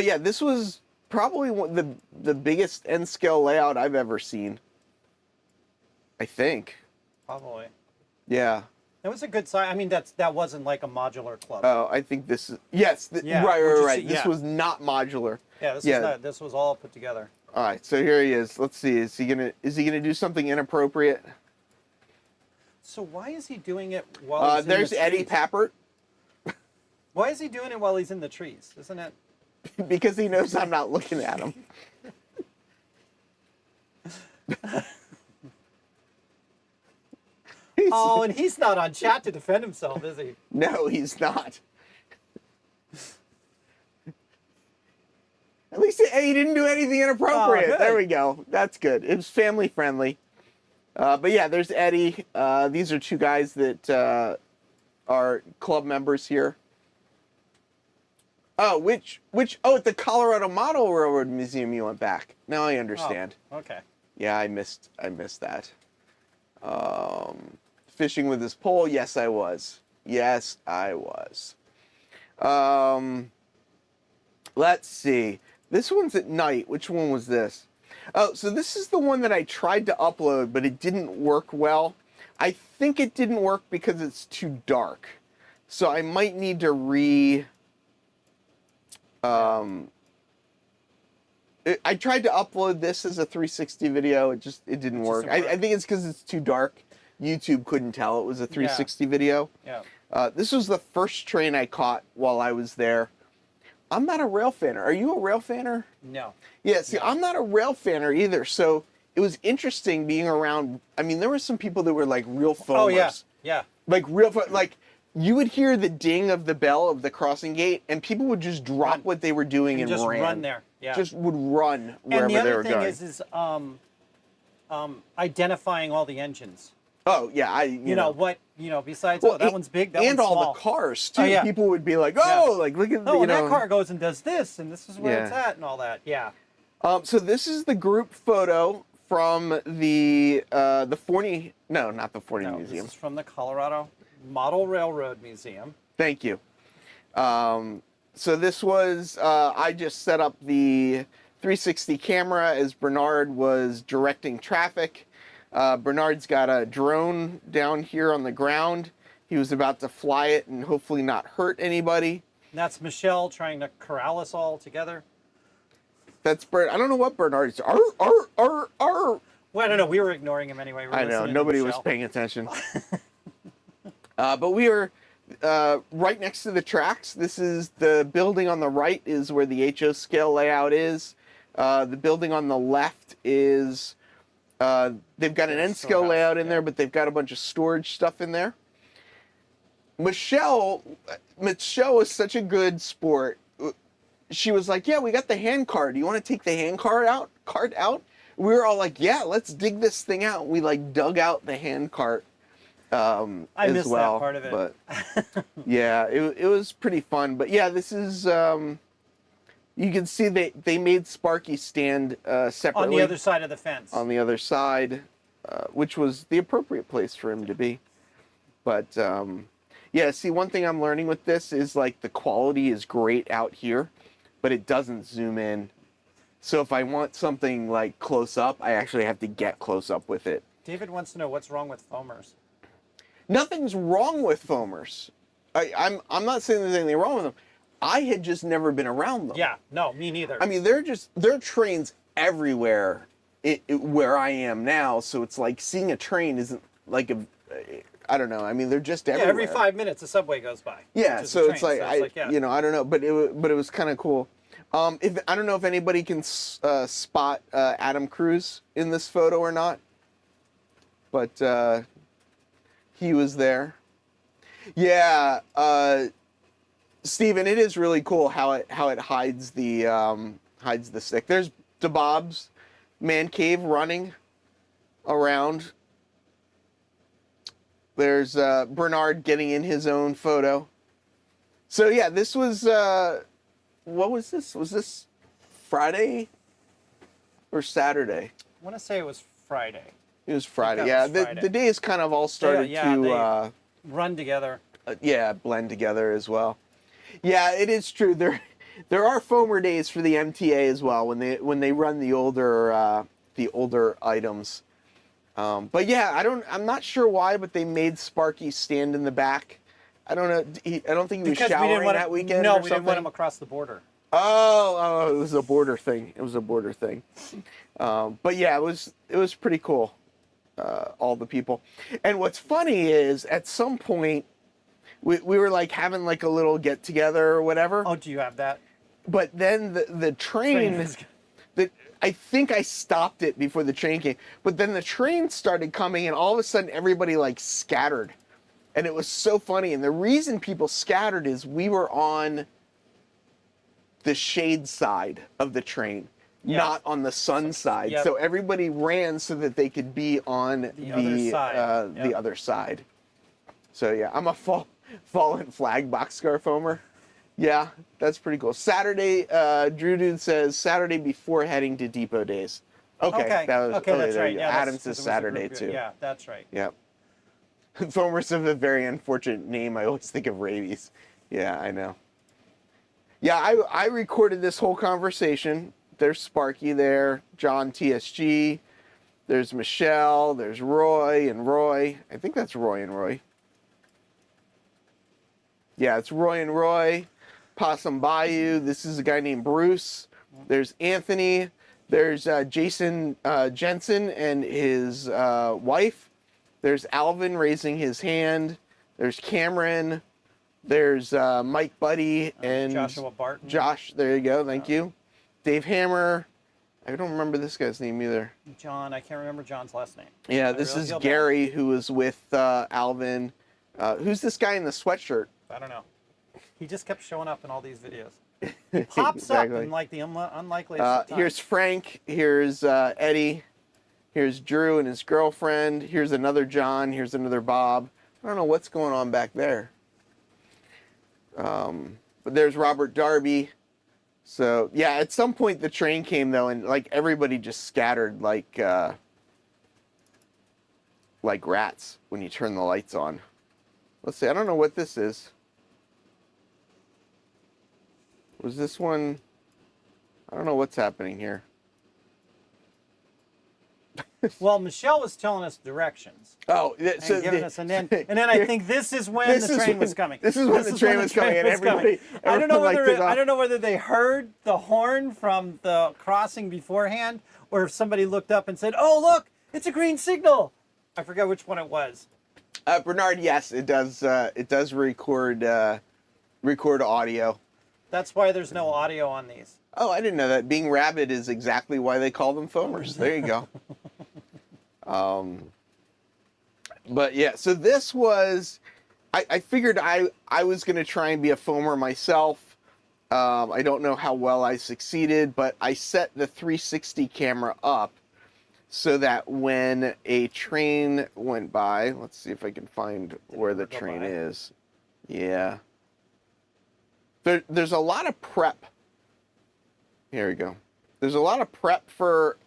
yeah, this was probably the biggest N scale layout I've ever seen. I think.
Probably.
Yeah.
It was a good size. I mean, that wasn't like a modular club.
Oh, I think this is right. This was not modular.
Yeah, this was all put together.
All right, so here he is. Let's see. Is he gonna do something inappropriate?
So why is he doing it while he's in the trees?
There's Eddie Pappert.
Why is he doing it while he's in the trees? Isn't it?
Because he knows I'm not looking at him.
Oh, and he's not on chat to defend himself, is he?
No, he's not. At least he didn't do anything inappropriate.
Oh,
there we go. That's good. It was family friendly. But yeah, there's Eddie. These are two guys that are club members here. Oh, at the Colorado Model Railroad Museum you went back. Now I understand.
Oh, okay.
Yeah, I missed that. Fishing with his pole, yes I was. Yes, I was. Let's see. This one's at night. Which one was this? Oh, so this is the one that I tried to upload, but it didn't work well. I think it didn't work because it's too dark. So I might need to I tried to upload this as a 360 video. It didn't work. I think it's because it's too dark. YouTube couldn't tell it was a 360 video.
Yeah.
This was the first train I caught while I was there. I'm not a rail fanner. Are you a rail fanner?
No.
Yeah, see, I'm not a rail fanner either. So it was interesting being around. I mean, there were some people that were like real foamers.
Oh, yeah.
Like like you would hear the ding of the bell of the crossing gate, and people would just drop what they were doing and
just
ran.
run there. Yeah.
Just would run wherever they were going.
And the other thing is identifying all the engines.
Oh yeah, you know
besides that one's big, that one's small.
And all the cars too.
Oh, yeah.
People would be like, like look at
that car goes and does this, and this is where it's at, and all that. Yeah.
So this is the group photo from the Forney. No, not the Forney Museum.
This is from the Colorado Model Railroad Museum.
Thank you. So this was I just set up the 360 camera as Bernard was directing traffic. Bernard's got a drone down here on the ground. He was about to fly it and hopefully not hurt anybody.
And that's Michelle trying to corral us all together.
That's Bernard. I don't know what Bernard's. Well,
I don't know. We were ignoring him anyway.
I know. Nobody was paying attention. But we were right next to the tracks. This is the building on the right is where the HO scale layout is. The building on the left is... they've got an N-scale layout in there, but they've got a bunch of storage stuff in there. Michelle is such a good sport. She was like, yeah, we got the hand card. Do you want to take the hand card out? We were all like, yeah, let's dig this thing out. We like dug out the hand cart
I missed that part of it.
But yeah, it was pretty fun. But yeah, this is... you can see they made Sparky stand separately.
On the other side of the fence.
On the other side, which was the appropriate place for him to be. But, yeah, see, one thing I'm learning with this is, like, the quality is great out here, but it doesn't zoom in. So if I want something, like, close up, I actually have to get close up with it.
David wants to know what's wrong with foamers.
Nothing's wrong with foamers. I'm not saying there's anything wrong with them. I had just never been around them.
Yeah, no, me neither.
I mean, they're trains everywhere where I am now. So it's like seeing a train isn't like I don't know. I mean, they're just everywhere.
every 5 minutes a subway goes by.
Yeah,
which is a
so
train.
it's like you know, I don't know, but it was kind of cool. If I don't know if anybody can spot Adam Cruz in this photo or not, but he was there. Yeah, Steven, it is really cool how it hides the stick. There's DeBob's man cave running around. There's Bernard getting in his own photo. So yeah, this was what was this? Was this Friday or Saturday?
I want to say it was Friday.
It was Friday.
that
Yeah,
was Friday.
the days kind of all started to
Run together.
blend together as well. Yeah, it is true. There are foamer days for the MTA as well when they run the older items. But yeah, I'm not sure why, but they made Sparky stand in the back. I don't know. I don't think he was showering that weekend.
No,
or
we
something.
didn't want him across the border.
Oh, it was a border thing. But yeah, it was pretty cool. All the people, and what's funny is at some point we were like having like a little get together or whatever.
Oh, do you have that?
But then the train. I think I stopped it before the train came, but then the train started coming and all of a sudden everybody like scattered. And it was so funny. And the reason people scattered is we were on the shade side of the train, not on the sun side.
Yep.
So everybody ran so that they could be on the other side. So yeah, I'm a fallen flag boxcar foamer. Yeah, that's pretty cool. Saturday, Drew Dude says Saturday before heading to Depot Days. Okay, that was
that's right. Yeah,
Adam says Saturday too.
Yeah, that's right.
Yep. Foamers have a very unfortunate name. I always think of rabies. Yeah, I know. Yeah, I recorded this whole conversation. There's Sparky there, John TSG. There's Michelle. There's Roy and Roy. I think that's Roy and Roy. Yeah, it's Roy and Roy. Possum Bayou. This is a guy named Bruce. There's Anthony. There's Jason Jensen and his wife. There's Alvin raising his hand. There's Cameron. There's Mike Buddy and
Joshua Barton.
Josh, there you go. Thank you. Dave Hammer. I don't remember this guy's name either.
John, I can't remember John's last name.
Yeah, this is Gary, who was with Alvin. Who's this guy in the sweatshirt?
I don't know. He just kept showing up in all these videos. He pops up in like the unlikeliest of times.
Here's Frank. Here's Eddie. Here's Drew and his girlfriend. Here's another John. Here's another Bob. I don't know what's going on back there. But there's Robert Darby. So yeah, at some point the train came though, and like everybody just scattered like rats when you turn the lights on. Let's see. I don't know what this is. Was this one? I don't know what's happening here.
Well, Michelle was telling us directions.
Oh,
So giving us, and then I think this is when the train was coming.
This is when the train was coming, and everybody
I don't know whether they heard the horn from the crossing beforehand, or if somebody looked up and said, "Oh, look, it's a green signal." I forget which one it was.
Bernard, yes, it does. It does record audio.
That's why there's no audio on these.
Oh, I didn't know that. Being rabid is exactly why they call them foamers. There you go. But yeah, so this was, I figured I was going to try and be a foamer myself. I don't know how well I succeeded, but I set the 360 camera up so that when a train went by, let's see if I can find where the train is. Yeah. There's a lot of prep. Here we go. There's a lot of prep for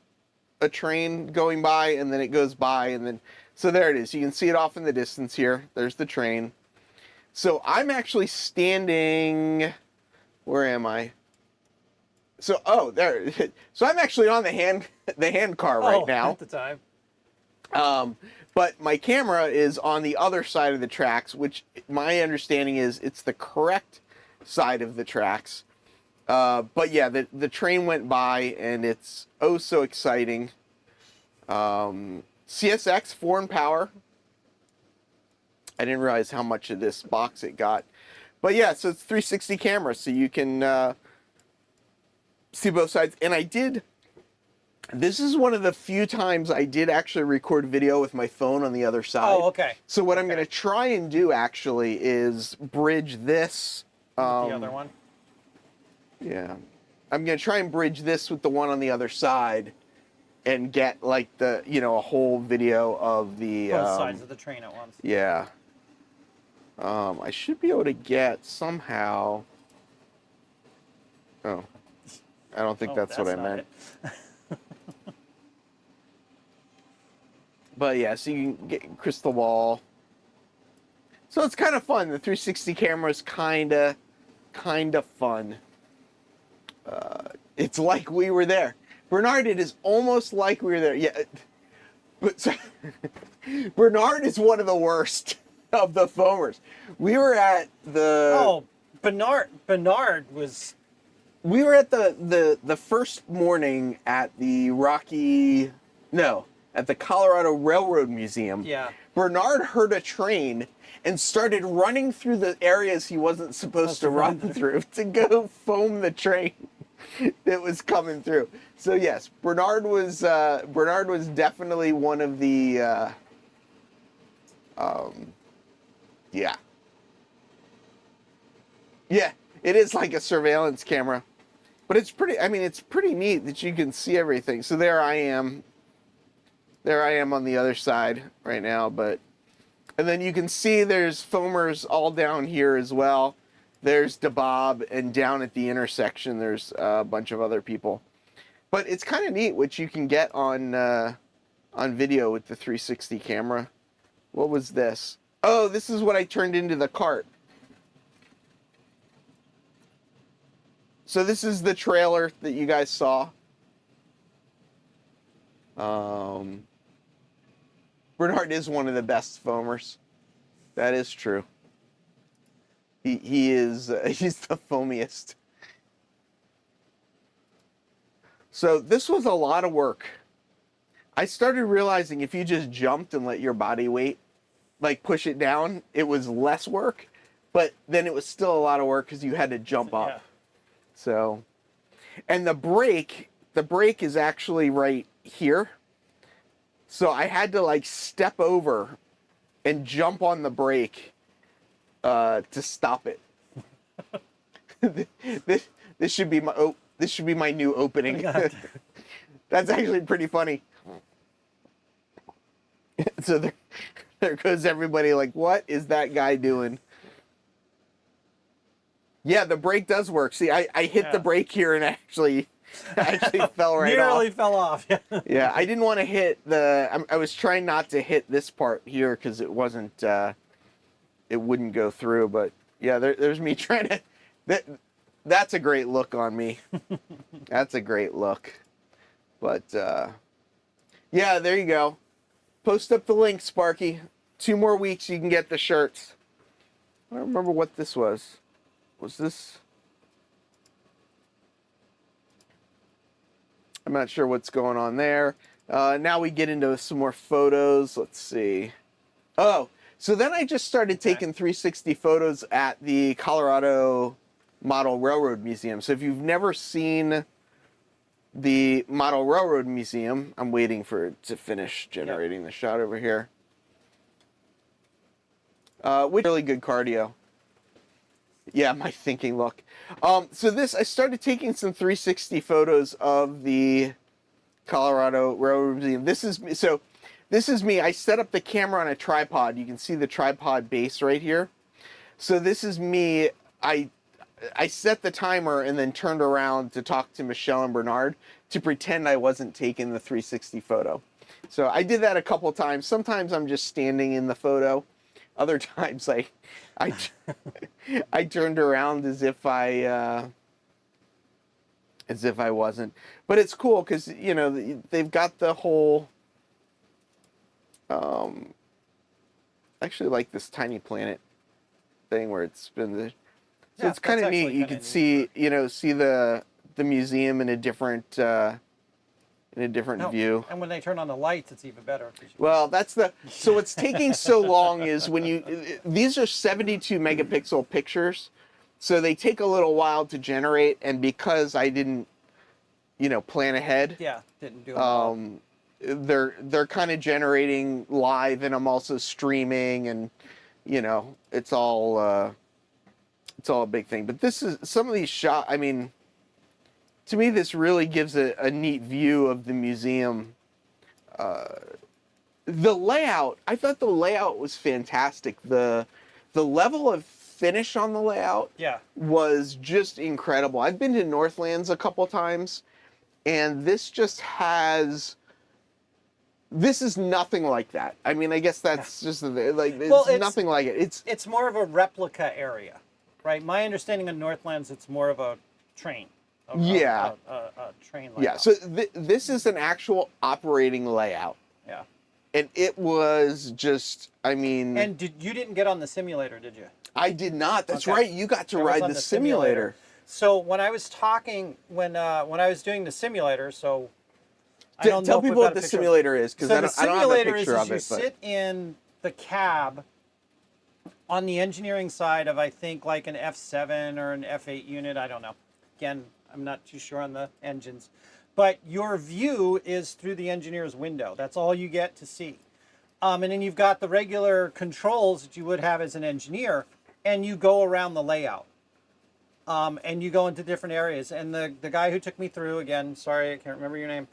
a train going by, and then it goes by, and then, so there it is. You can see it off in the distance here. There's the train. So I'm actually standing, where am I? So, oh, there. So I'm actually on the hand car right now.
At the time.
But my camera is on the other side of the tracks, which my understanding is it's the correct side of the tracks. But yeah, the train went by, and it's oh so exciting. CSX foreign power. I didn't realize how much of this box it got. But yeah, so it's 360 camera, so you can see both sides. And this is one of the few times I did actually record video with my phone on the other side.
Oh, okay.
So what I'm going to try and do actually is bridge this.
The other one.
Yeah. I'm going to try and bridge this with the one on the other side and get like a whole video of the
Both sides of the train at once.
Yeah. I should be able to get somehow. Oh, I don't think that's what I meant. But yeah, so you can get crystal ball. So it's kind of fun. The 360 camera is kind of fun. It's like we were there. Bernard, it is almost like we were there. Yeah, but so, Bernard is one of the worst of the foamers. We were at the.
Oh, Bernard was.
We were at the first morning at the at the Colorado Railroad Museum.
Yeah.
Bernard heard a train and started running through the areas he wasn't supposed to run through to go foam the train that was coming through. So yes, Bernard was definitely one of the yeah. Yeah, it is like a surveillance camera. But it's pretty neat that you can see everything. So there I am on the other side right now, and then you can see there's foamers all down here as well. There's DeBob, and down at the intersection there's a bunch of other people. But it's kind of neat what you can get on video with the 360 camera. What was this? Oh, this is what I turned into the cart. So this is the trailer that you guys saw. Bernard is one of the best foamers. That is true. He's the foamiest. So this was a lot of work. I started realizing if you just jumped and let your body weight like push it down, it was less work, but then it was still a lot of work because you had to jump up.
Yeah.
So, and the brake is actually right here. So I had to like step over and jump on the brake to stop it. This should be my new opening. That's actually pretty funny. So there goes everybody like, what is that guy doing? Yeah, the brake does work. See, I hit the brake here and actually fell right off.
Nearly fell off.
Yeah, I didn't want to hit I was trying not to hit this part here because it wasn't, it wouldn't go through. But yeah, there's me trying to, that's a great look on me. That's a great look. But yeah, there you go. Post up the link, Sparky. 2 more weeks, you can get the shirts. I don't remember what this was. Was this? I'm not sure what's going on there. Now we get into some more photos. Let's see. Oh, so then I just started taking 360 photos at the Colorado Model Railroad Museum. So if you've never seen the Model Railroad Museum, I'm waiting for it to finish generating the shot over here. With really good cardio. Yeah, my thinking look. So I started taking some 360 photos of the Colorado Railroad Museum. This is me. I set up the camera on a tripod. You can see the tripod base right here. So this is me. I set the timer and then turned around to talk to Michelle and Bernard to pretend I wasn't taking the 360 photo. So I did that a couple times. Sometimes I'm just standing in the photo. Other times I turned around as if I wasn't. But it's cool because they've got the whole actually like this tiny planet thing where it's been so it's kind of neat. You can see see the museum in a different in a different
No.
view.
And when they turn on the lights, it's even better.
Well, so what's taking so long is these are 72 megapixel pictures, so they take a little while to generate, and because I didn't, plan ahead.
Yeah, didn't do it all.
They're kind of generating live, and I'm also streaming, and it's all a big thing. But this is some of these shots. I mean, to me, this really gives a neat view of the museum. The layout, I thought the layout was fantastic. The level of finish on the layout was just incredible. I've been to Northlands a couple times, and this is nothing like that. I mean, I guess that's just it's nothing like it.
It's more of a replica area, right? My understanding of Northlands, it's more of a train. A train layout.
Yeah, so this is an actual operating layout.
Yeah.
And it was just, I mean...
And you didn't get on the simulator, did you?
I did not. That's
Okay.
right. You got to ride the simulator.
So when I was talking, when I was doing the simulator, so... I don't know
Tell
if we've
people
got
what
a
the
picture.
simulator is, because I don't have a picture of it.
You sit in the cab on the engineering side of, I think, like an F7 or an F8 unit. I don't know. Again, I'm not too sure on the engines. But your view is through the engineer's window. That's all you get to see. And then you've got the regular controls that you would have as an engineer, and you go around the layout. And you go into different areas. And the guy who took me through, again, sorry, I can't remember your name.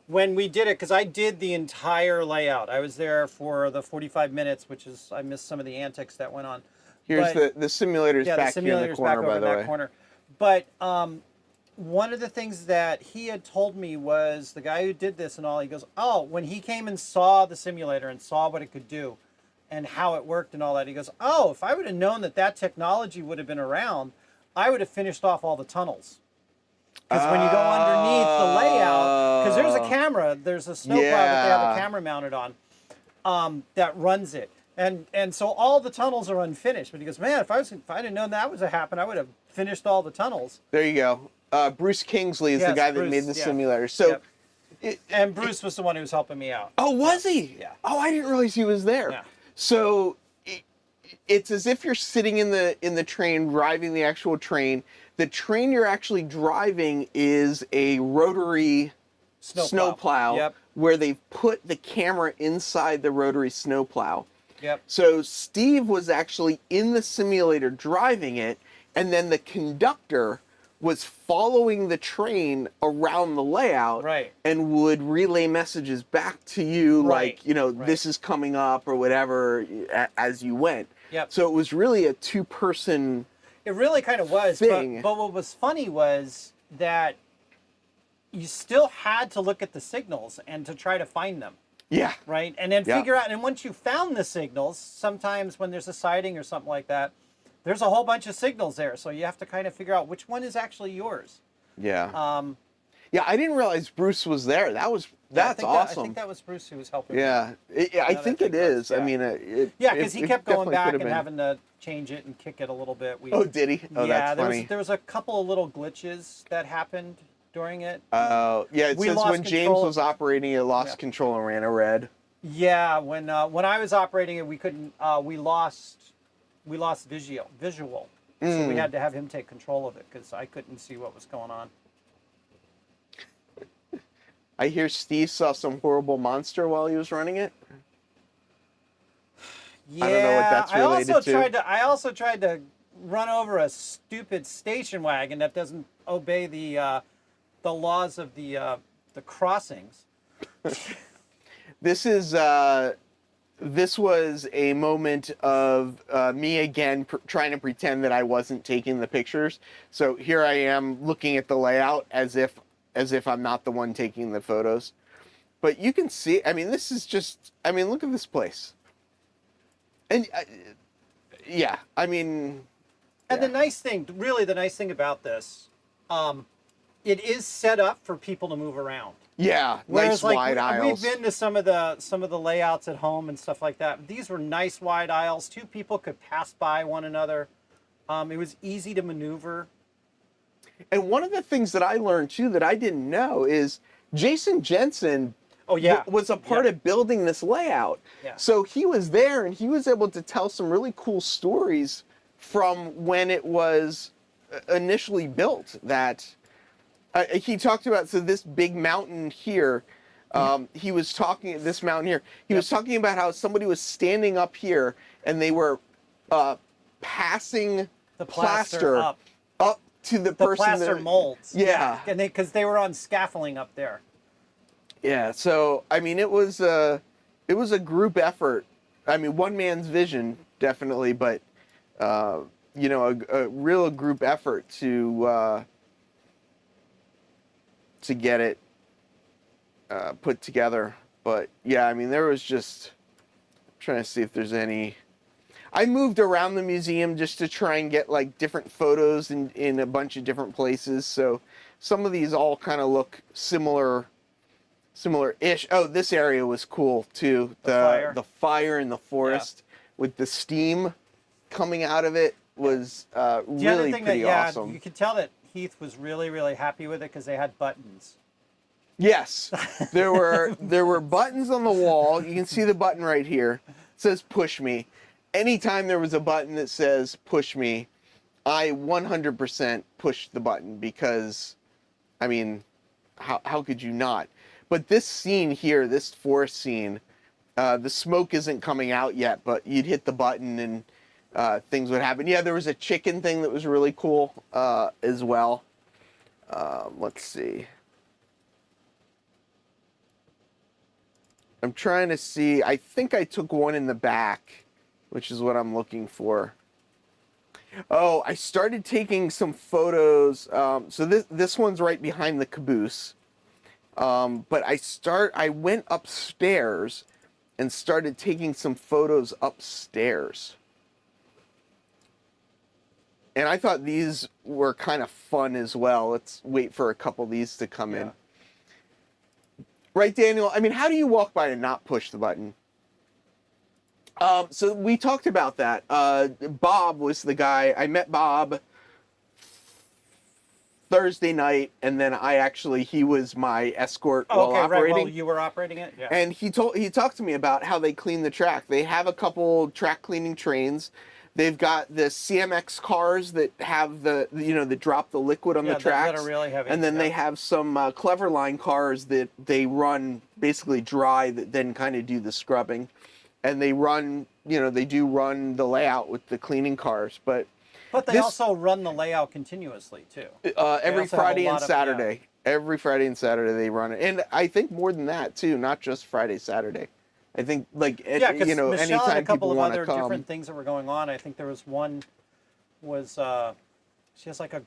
When we did it, because I did the entire layout. I was there for the 45 minutes, which is, I missed some of the antics that went on.
Here's the simulator's back here in the corner, by the way.
Corner. But one of the things that he had told me was, the guy who did this and all, he goes, oh, when he came and saw the simulator and saw what it could do and how it worked and all that, he goes, oh, if I would have known that technology would have been around, I would have finished off all the tunnels. Because when you go underneath the layout, because there's a camera, there's a snowplow that they have a camera mounted on that runs it. And so all the tunnels are unfinished. But he goes, man, if I didn't know that was to happen, I would have finished all the tunnels.
There you go. Bruce Kingsley is the guy that made the simulator. So,
and Bruce was the one who was helping me out.
Oh, was he?
Yeah.
Oh, I didn't realize he was there.
Yeah.
So it's as if you're sitting in the train, driving the actual train. The train you're actually driving is a rotary snowplow where they've put the camera inside the rotary snowplow.
Yep.
So Steve was actually in the simulator driving it, and then the conductor was following the train around the layout and would relay messages back to you like, this is coming up or whatever as you went.
Yep.
So it was really a two-person
It really kind of was.
thing.
But what was funny was that you still had to look at the signals and to try to find them.
Yeah.
Right? And then figure out, and once you found the signals, sometimes when there's a sighting or something like that, there's a whole bunch of signals there. So you have to kind of figure out which one is actually yours.
Yeah. Yeah, I didn't realize Bruce was there. That's awesome.
I think that was Bruce who was helping.
Yeah, I think it is.
Yeah.
I mean,
because he kept going back and
been.
having to change it and kick it a little bit.
Did he? Oh, that's funny.
There was a couple of little glitches that happened during it.
Oh, yeah. It says when James was operating, it lost control and ran a red.
Yeah, when I was operating it, we couldn't. We lost visual. So we had to have him take control of it because I couldn't see what was going on.
I hear Steve saw some horrible monster while he was running it.
Yeah,
I don't know what that's related to.
I also tried to run over a stupid station wagon that doesn't obey the laws of the crossings.
This was a moment of me again trying to pretend that I wasn't taking the pictures. So here I am looking at the layout as if I'm not the one taking the photos. But you can see, I mean, this is just, I mean, look at this place. And yeah, I mean.
And the nice thing about this, it is set up for people to move around.
Yeah,
Whereas,
nice wide aisles.
We've been to some of the layouts at home and stuff like that. These were nice wide aisles. Two people could pass by one another. It was easy to maneuver.
And one of the things that I learned too that I didn't know is Jason Jensen
Oh yeah.
was a part of building this layout.
Yeah.
So he was there and he was able to tell some really cool stories from when it was initially built. That he talked about, so this big mountain here, he was talking, this mountain here, he was talking about how somebody was standing up here and they were passing
The
plaster up to the person
plaster
that,
molds.
Yeah.
And because they were on scaffolding up there.
Yeah, so I mean, it was a group effort. I mean, one man's vision definitely, but you know, a real group effort to get it put together. But yeah, I mean, there was just, I'm trying to see if there's any. I moved around the museum just to try and get like different photos in a bunch of different places. So some of these all kind of look similar-ish. Oh, this area was cool too. The fire in the forest with the steam coming out of it was really pretty awesome.
You could tell that Heath was really, really happy with it because they had buttons.
Yes, there were buttons on the wall. You can see the button right here. It says "Push Me." Anytime there was a button that says "Push Me," I 100% pushed the button because, I mean, how could you not? But this scene here, this forest scene, the smoke isn't coming out yet, but you'd hit the button and things would happen. Yeah, there was a chicken thing that was really cool as well. Let's see. I'm trying to see. I think I took one in the back, which is what I'm looking for. Oh, I started taking some photos. So this one's right behind the caboose. But I went upstairs and started taking some photos upstairs. And I thought these were kind of fun as well. Let's wait for a couple of these to come in. Right, Daniel? I mean, how do you walk by and not push the button? So we talked about that. Bob was the guy. I met Bob Thursday night, and then he was my escort while operating.
Right, while you were operating it? Yeah.
And he talked to me about how they clean the track. They have a couple track cleaning trains. They've got the CMX cars that have that drop the liquid on the tracks.
That are really heavy.
And then they have some Clever Line cars that they run basically dry that then kind of do the scrubbing. And they run, they do run the layout with the cleaning cars. But
they also run the layout continuously too.
Every Friday and Saturday. Every Friday and Saturday they run it. And I think more than that too, not just Friday, Saturday. I think
Michelle
anytime
had a couple of other
come,
different things that were going on. I think there was one she has like a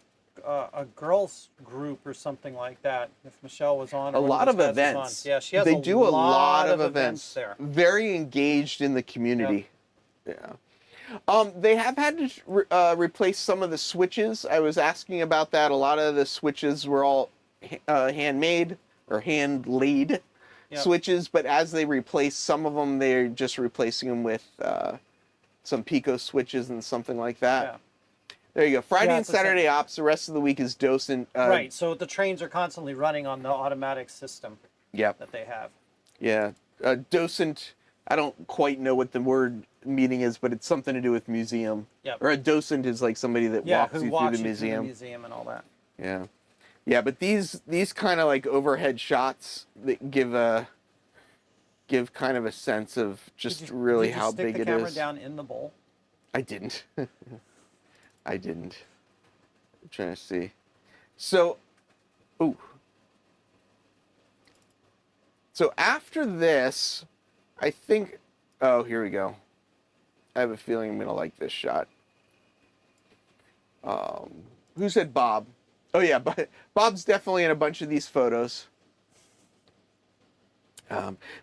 girls group or something like that. If Michelle was on,
a lot of events.
Yeah, she has.
They do a lot of
events there.
Very engaged in the community. Yeah. They have had to replace some of the switches. I was asking about that. A lot of the switches were all handmade or hand-laid. Switches, but as they replace some of them, they're just replacing them with some Pico switches and something like that. Yeah. There you go. Friday and Saturday ops. The rest of the week is docent.
Right. So the trains are constantly running on the automatic system. That they have.
Yeah. Docent. I don't quite know what the word meaning is, but it's something to do with museum. Or a docent is like somebody that walks you through the museum.
Through the museum and all that.
Yeah. Yeah, but these kind of like overhead shots that give kind of a sense of just really how big it is.
Did you stick the camera down in the bowl?
I didn't. I didn't. I'm trying to see. So, So after this, I think. Oh, here we go. I have a feeling I'm gonna like this shot. Who said Bob? Oh yeah, but Bob's definitely in a bunch of these photos.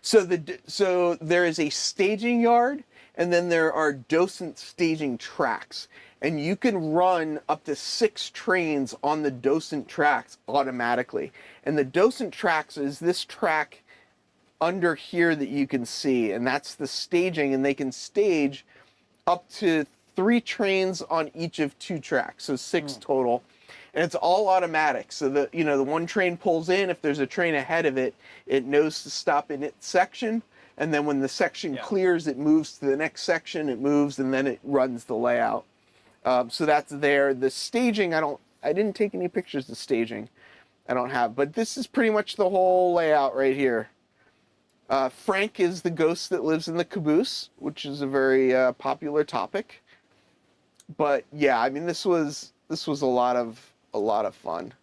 So there is a staging yard, and then there are docent staging tracks, and you can run up to 6 trains on the docent tracks automatically. And the docent tracks is this track under here that you can see, and that's the staging, and they can stage up to 3 trains on each of 2 tracks, so 6 total. and it's all automatic. So the one train pulls in, if there's a train ahead of it, it knows to stop in its section, and then when the section clears, it moves to the next section, it moves, and then it runs the layout. So that's there. The staging, I didn't take any pictures of staging. I don't have, but this is pretty much the whole layout right here. Frank is the ghost that lives in the caboose, which is a very popular topic. But yeah, I mean, this was a lot of fun.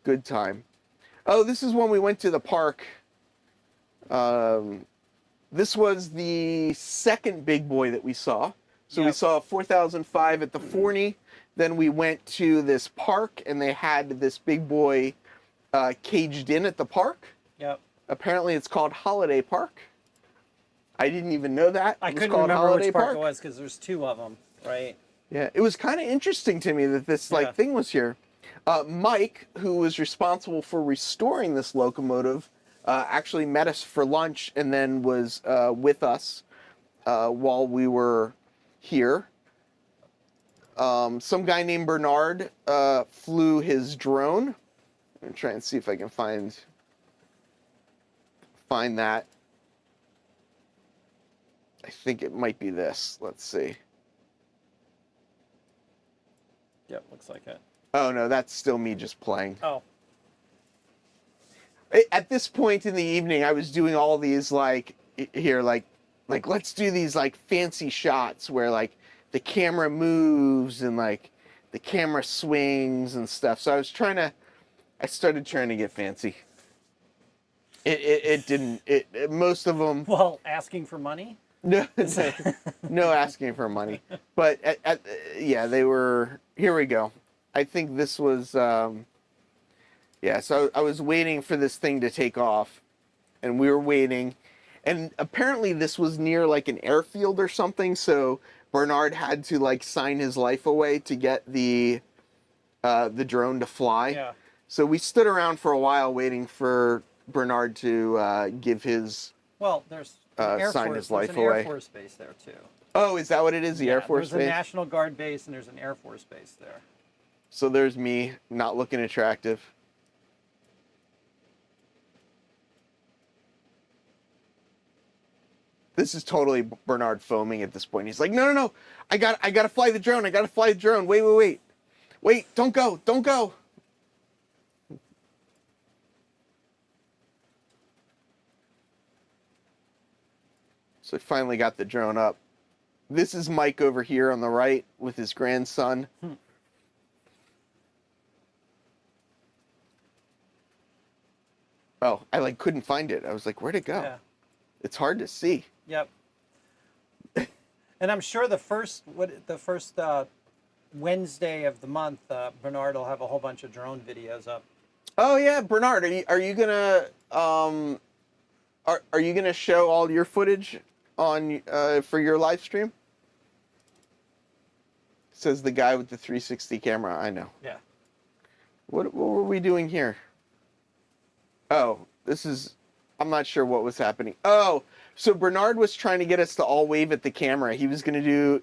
Good time. Oh, this is when we went to the park. This was the second big boy that we saw. So we saw 4005 at the Forney. Then we went to this park, and they had this big boy caged in at the park.
Yep.
Apparently, it's called Holiday Park. I didn't even know that.
I couldn't remember which park it was because there's two of them, right?
Yeah, it was kind of interesting to me that this thing was here. Mike, who was responsible for restoring this locomotive, actually met us for lunch and then was with us while we were here. Some guy named Bernard flew his drone. I'm trying to see if I can find that. I think it might be this. Let's see.
Yep, looks like it.
Oh no, that's still me just playing.
Oh.
At this point in the evening, I was doing all these like let's do these like fancy shots where like the camera moves and like the camera swings and stuff. So I started trying to get fancy. It didn't. Most of them.
Well, asking for money?
No, no asking for money. But yeah, they were. Here we go. I think this was. Yeah, so I was waiting for this thing to take off, and we were waiting, and apparently this was near like an airfield or something. So Bernard had to like sign his life away to get the drone to fly.
Yeah.
So we stood around for a while waiting for Bernard to give his.
Well, there's an
sign his life
there's an
away.
Air Force base there too.
Oh, is that what it is? The Air Force
There's
base?
a National Guard base and there's an Air Force base there.
So there's me, not looking attractive. This is totally Bernard foaming at this point. He's like, no, I gotta fly the drone. I gotta fly the drone. Wait, don't go. So I finally got the drone up. This is Mike over here on the right with his grandson. Oh, I like couldn't find it. I was like, where'd it go?
Yeah.
It's hard to see.
Yep. And I'm sure the first Wednesday of the month, Bernard will have a whole bunch of drone videos up.
Oh yeah, Bernard, are you gonna are you gonna show all your footage on for your live stream? Says the guy with the 360 camera. I know.
Yeah.
What were we doing here? Oh, I'm not sure what was happening. Oh, so Bernard was trying to get us to all wave at the camera. He was going to do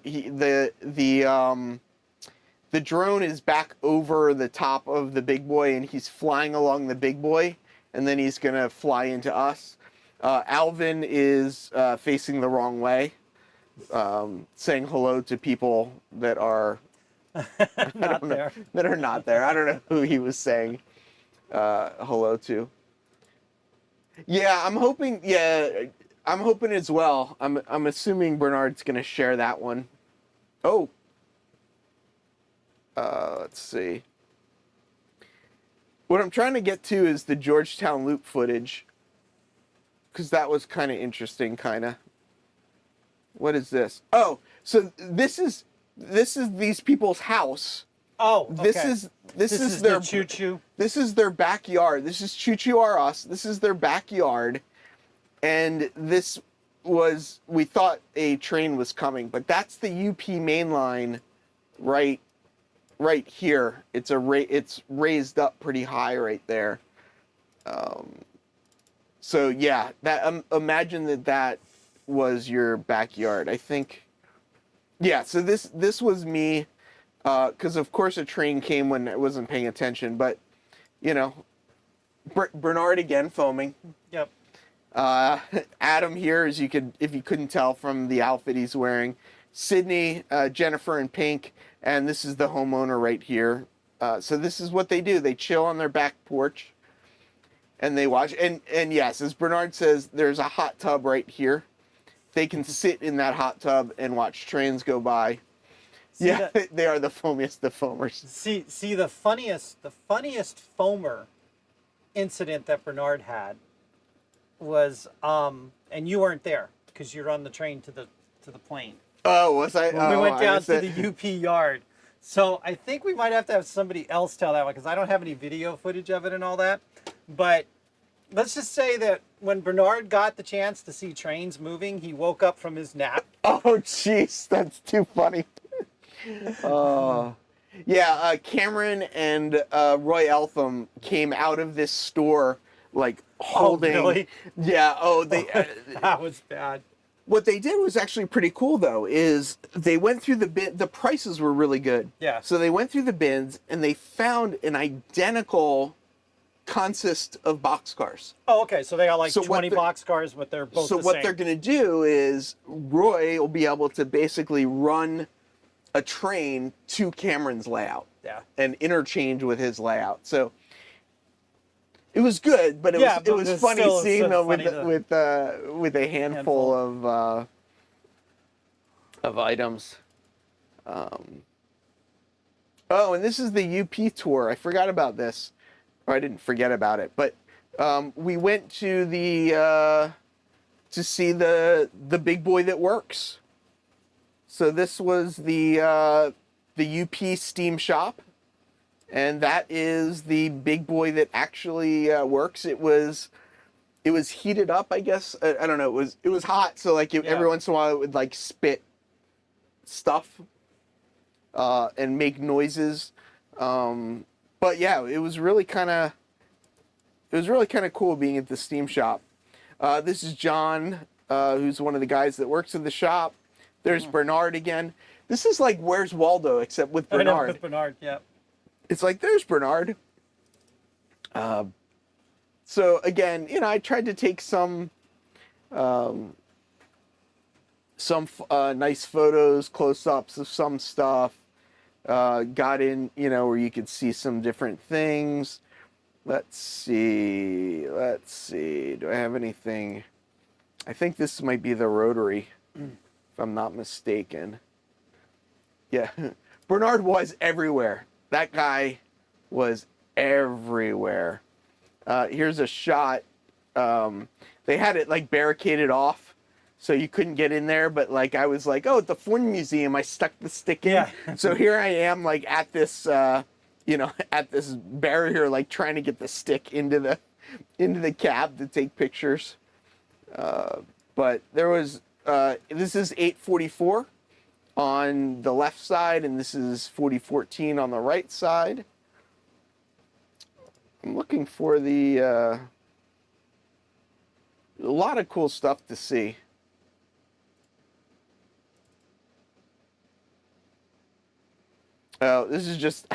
the drone is back over the top of the big boy, and he's flying along the big boy, and then he's going to fly into us. Alvin is facing the wrong way, saying hello to people that are
Not there.
that are not there. I don't know who he was saying hello to. Yeah, I'm hoping. Yeah, I'm hoping as well. I'm assuming Bernard's gonna share that one. Oh. Let's see. What I'm trying to get to is the Georgetown Loop footage, because that was kind of interesting, kind of. What is this? Oh, so this is these people's house.
Oh, okay.
This is
their
their
choo-choo.
This is their backyard. This is Choo Choo R Us. This is their backyard, and this was, we thought a train was coming, but that's the UP main line, right here. It's raised up pretty high right there. So yeah, that imagine that was your backyard. I think. Yeah. So this was me. because of course a train came when I wasn't paying attention. But you know, Bernard again foaming.
Yep.
Adam here, as if you couldn't tell from the outfit he's wearing. Sydney, Jennifer in pink, and this is the homeowner right here. So this is what they do. They chill on their back porch, and they watch. And yes, as Bernard says, there's a hot tub right here. They can sit in that hot tub and watch trains go by. Yeah, they are the foamiest of foamers.
See the funniest foamer incident that Bernard had was and you weren't there because you're on the train to the plane.
Oh, was I?
When we went down to the UP yard. So I think we might have to have somebody else tell that one because I don't have any video footage of it and all that. But let's just say that when Bernard got the chance to see trains moving, he woke up from his nap.
Oh, jeez, that's too funny. Yeah, Cameron and Roy Eltham came out of this store like holding.
Oh, really?
Yeah. Oh, they.
That was bad.
What they did was actually pretty cool, though. Is they went through the bin. The prices were really good.
Yeah.
So they went through the bins and they found an identical consist of boxcars.
Oh, okay. So they got like
So
20 boxcars, but they're both
So
the
what
same.
they're going to do is Roy will be able to basically run a train to Cameron's layout.
Yeah.
And interchange with his layout. So it was good, but it was funny
still
seeing
so
them
funny
with a handful of items. Oh, and this is the UP tour. I forgot about this. Or I didn't forget about it, but we went to the to see the big boy that works. So this was the UP Steam Shop, and that is the big boy that actually works. It was heated up, I guess. I don't know. It was hot, so like every once in a while it would like spit stuff and make noises. But yeah, it was really kind of cool being at the Steam Shop. This is John, who's one of the guys that works in the shop. There's Bernard again. This is like Where's Waldo, except with Bernard.
I know, with Bernard, yeah.
It's like, there's Bernard. So again, I tried to take some nice photos, close-ups of some stuff. Got in, where you could see some different things. Let's see. Do I have anything? I think this might be the Rotary, if I'm not mistaken. Yeah, Bernard was everywhere. That guy was everywhere. Here's a shot. They had it like barricaded off, so you couldn't get in there. But like I was like, oh, at the Forney Museum, I stuck the stick in.
Yeah.
So here I am, like at this, at this barrier, like trying to get the stick into the cab to take pictures. But there was. This is 844 on the left side, and this is 4014 on the right side. I'm looking for a lot of cool stuff to see. Oh, this is just,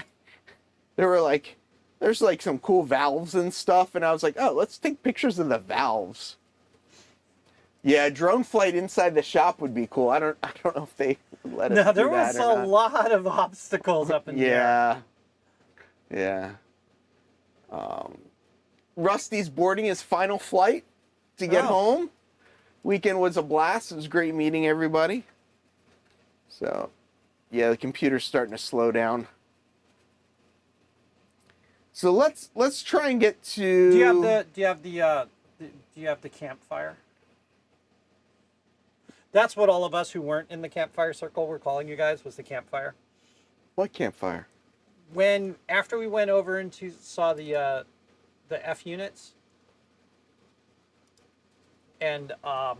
there's like some cool valves and stuff, and I was like, oh, let's take pictures of the valves. Yeah, drone flight inside the shop would be cool. I don't know if they would let us do that.
There was a lot of obstacles up in there.
Yeah. Rusty's boarding his final flight to get home. Weekend was a blast. It was great meeting everybody. So, yeah, the computer's starting to slow down. So let's try and get to.
Do you have the campfire? That's what all of us who weren't in the campfire circle were calling you guys, was the campfire.
What campfire?
After we went over and saw the F units, and why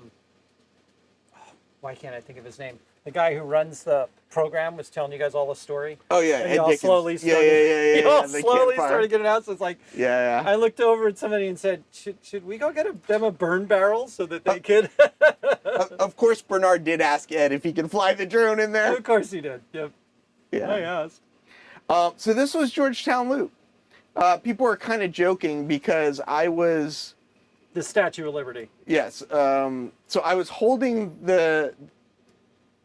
can't I think of his name? The guy who runs the program was telling you guys all the story.
Oh yeah,
and y'all slowly started. Started getting out. So it's like, I looked over at somebody and said, "Should we go get them a burn barrel so that they could?"
Of course, Bernard did ask Ed if he could fly the drone in there.
Of course he did. Yep.
Yeah.
yes.
So this was Georgetown Loop. People are kind of joking because I was,
The Statue of Liberty.
yes. So I was holding the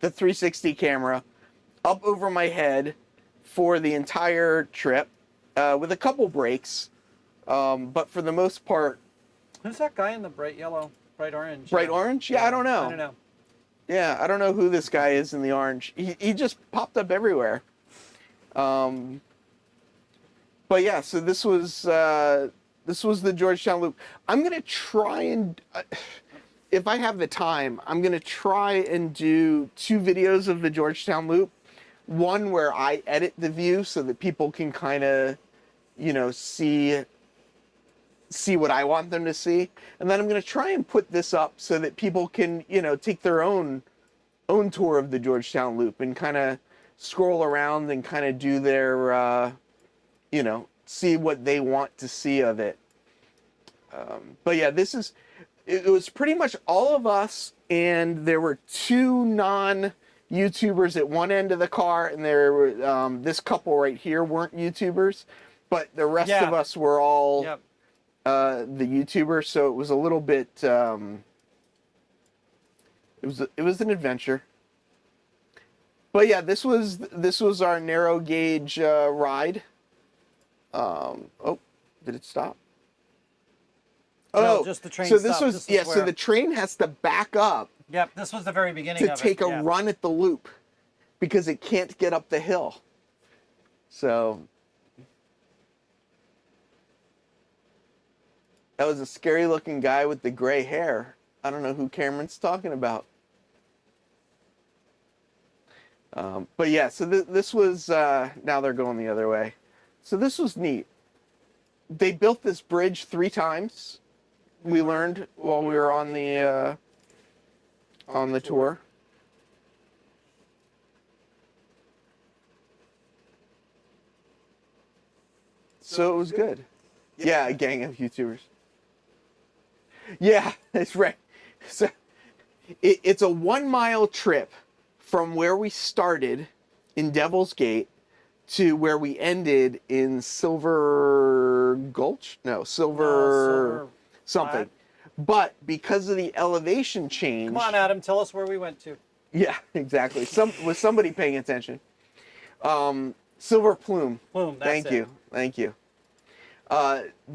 360 camera up over my head for the entire trip, with a couple breaks, but for the most part,
Who's that guy in the bright yellow, bright orange?
bright orange. Yeah, I don't know.
I don't know.
Yeah, I don't know who this guy is in the orange. He just popped up everywhere. But yeah, so this was the Georgetown Loop. I'm gonna try and, if I have the time, I'm gonna try and do 2 videos of the Georgetown Loop. One where I edit the view so that people can kind of, see what I want them to see, and then I'm gonna try and put this up so that people can, take their own tour of the Georgetown Loop and kind of scroll around and kind of do their, see what they want to see of it. But yeah, it was pretty much all of us, and there were 2 non-YouTubers at one end of the car, and there were, this couple right here weren't YouTubers, but the rest of us were all the YouTubers, so it was a little bit, it was an adventure. But yeah, this was our narrow gauge ride. Oh, did it stop?
No,
Oh,
just the train
so this
stopped.
was,
This is
so
where-
the train has to back up
Yep, this was the very beginning
to
of
take
it.
a run at the loop because it can't get up the hill. So that was a scary looking guy with the gray hair. I don't know who Cameron's talking about. But yeah, so this was, now they're going the other way. So this was neat. They built this bridge 3 times. We learned while we were on the tour. So it was good. Yeah, a gang of YouTubers. Yeah, that's right. So it's a 1-mile trip from where we started in Devil's Gate to where we ended in Silver Gulch? No, Silver something. But because of the elevation change...
Come on, Adam, tell us where we went to.
Yeah, exactly. Was somebody paying attention? Silver Plume.
Plume, that's it.
Thank you.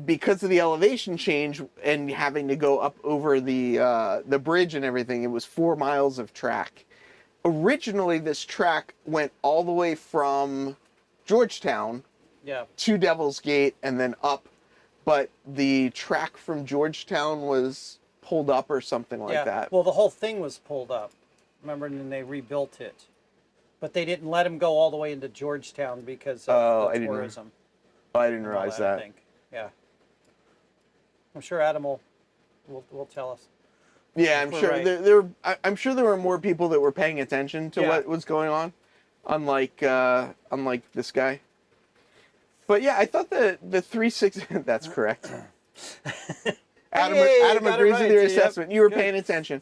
Because of the elevation change and having to go up over the bridge and everything, it was 4 miles of track. Originally, this track went all the way from Georgetown to Devil's Gate and then up, but the track from Georgetown was pulled up or something like that.
Well, the whole thing was pulled up. Remember, and then they rebuilt it. But they didn't let him go all the way into Georgetown because of the tourism.
I didn't realize that.
I think. Yeah. I'm sure Adam will tell us.
Yeah, I'm sure
right.
I'm sure there were more people that were paying attention to what was going on, unlike this guy. But yeah, I thought the 360. That's correct. Adam agrees with your assessment. You were paying attention.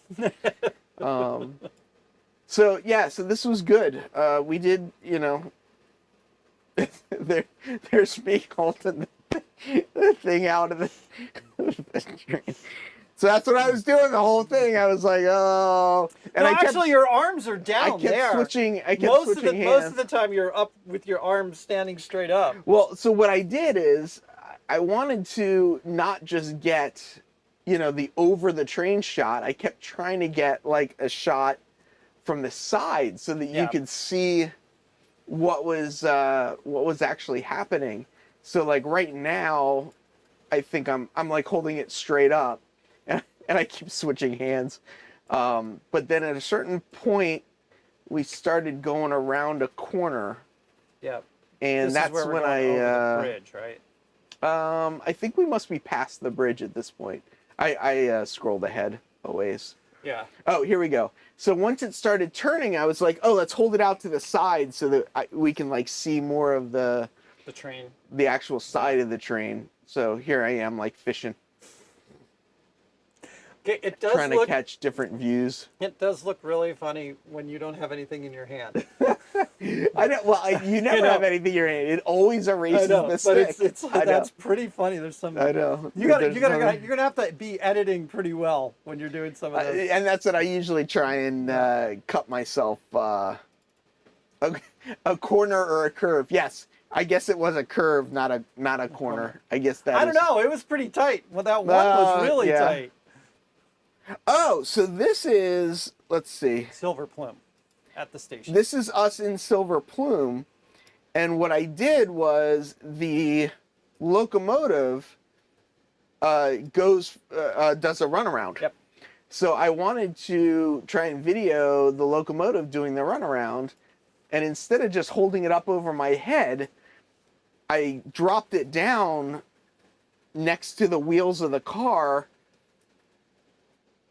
So yeah, so this was good. We did, there's me holding the thing out of the train. So that's what I was doing the whole thing. I was like, oh. And
no, actually, your arms are down.
I kept switching hands.
Most of the time, you're up with your arms standing straight up.
Well, so what I did is I wanted to not just get, the over the train shot. I kept trying to get like a shot from the side so that you could see what was actually happening. So like right now, I think I'm like holding it straight up. And I keep switching hands. But then at a certain point, we started going around a corner.
Yep.
And that's when
over the bridge, right?
I think we must be past the bridge at this point. I scrolled ahead a ways.
Yeah.
Oh, here we go. So once it started turning, I was like, oh, let's hold it out to the side so that we can like see more of the
train,
the actual side of the train. So here I am like fishing.
It does
to catch different views.
It does look really funny when you don't have anything in your hand.
I know. Well, you never
know.
have anything in your hand. It always erases
I know,
the
but
stick.
it's
I know.
that's pretty funny. There's some.
I know.
You're gonna have to be editing pretty well when you're doing some of those.
And that's what I usually try and cut myself a corner or a curve. Yes, I guess it was a curve, not a corner. I guess that.
I don't know. It was pretty tight. Well, that one was really
yeah.
tight.
Oh, so this is, let's see.
Silver plume at the station.
This is us in Silver Plume, and what I did was the locomotive does a runaround.
Yep.
So I wanted to try and video the locomotive doing the runaround, and instead of just holding it up over my head, I dropped it down next to the wheels of the car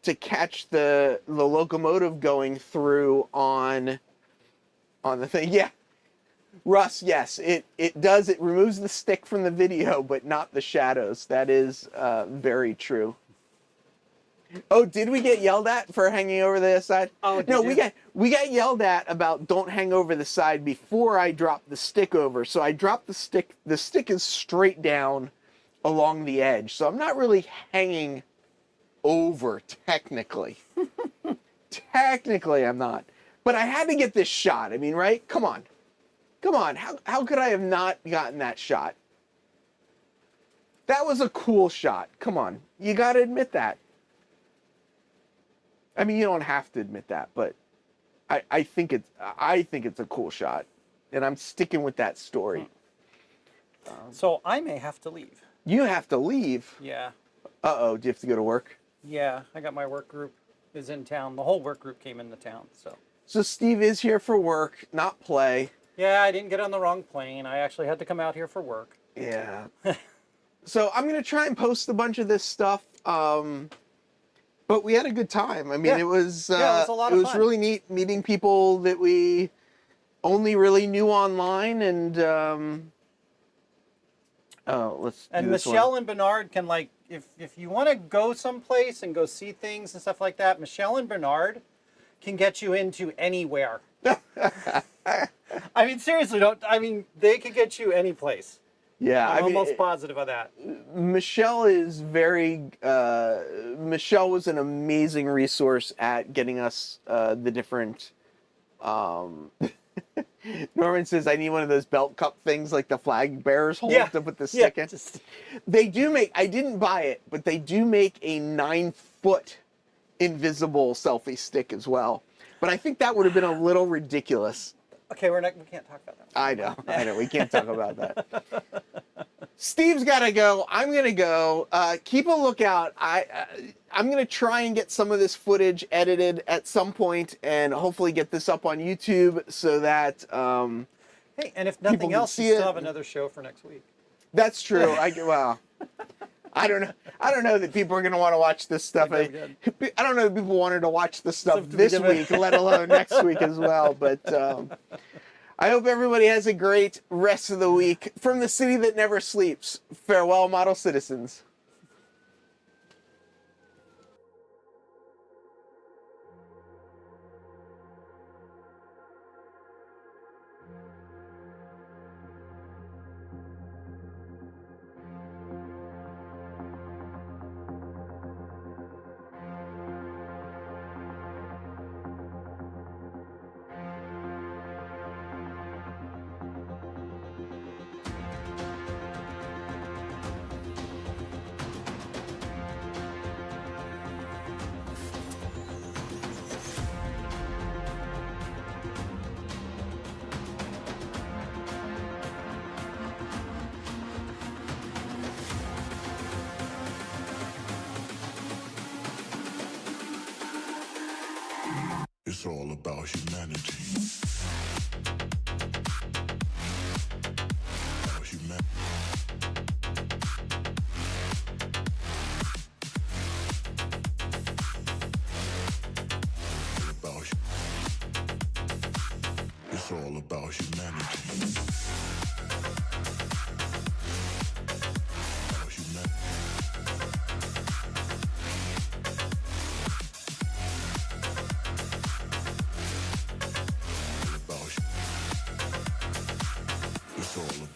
to catch the locomotive going through on the thing. Yeah. Russ, yes, it does. It removes the stick from the video, but not the shadows. That is very true. Oh, did we get yelled at for hanging over the side?
Oh, did
no,
you?
we got yelled at about don't hang over the side before I dropped the stick over. So I dropped the stick. The stick is straight down along the edge. So I'm not really hanging over technically. Technically, I'm not. But I had to get this shot. I mean, right? Come on. Come on. How could I have not gotten that shot? That was a cool shot. Come on. You got to admit that. I mean, you don't have to admit that, but I think it's a cool shot, and I'm sticking with that story.
So I may have to leave.
You have to leave.
Yeah.
Uh-oh, do you have to go to work?
Yeah, I got my work group is in town. The whole work group came into town, so.
So Steve is here for work, not play.
Yeah, I didn't get on the wrong plane. I actually had to come out here for work.
Yeah. So I'm gonna try and post a bunch of this stuff. But we had a good time. I mean,
Yeah.
it was
Yeah, it was a lot of fun.
really neat meeting people that we only really knew online, and let's do
And
this
Michelle
one.
and Bernard can, like, if you want to go someplace and go see things and stuff like that, Michelle and Bernard can get you into anywhere. I mean, seriously, they could get you any place.
Yeah,
I'm
I mean,
almost positive of that.
Michelle is Michelle was an amazing resource at getting us the different. Norman says, I need one of those belt cup things like the flag bearers hold to put the stick in. They do make, I didn't buy it, but they do make a 9-foot invisible selfie stick as well. But I think that would have been a little ridiculous.
Okay, we can't talk about that.
I know. We can't talk about that. Steve's got to go. I'm going to go. Keep a lookout. I'm going to try and get some of this footage edited at some point and hopefully get this up on YouTube so that
Hey, and if nothing else, you still have another show for next week.
That's true. I don't know. I don't know that people are going to want to watch this stuff. I don't know that people wanted to watch this stuff this week, let alone next week as well. But I hope everybody has a great rest of the week. From the city that never sleeps, farewell, model citizens.
It's all about humanity. About humanity. It's all about humanity. About humanity. About all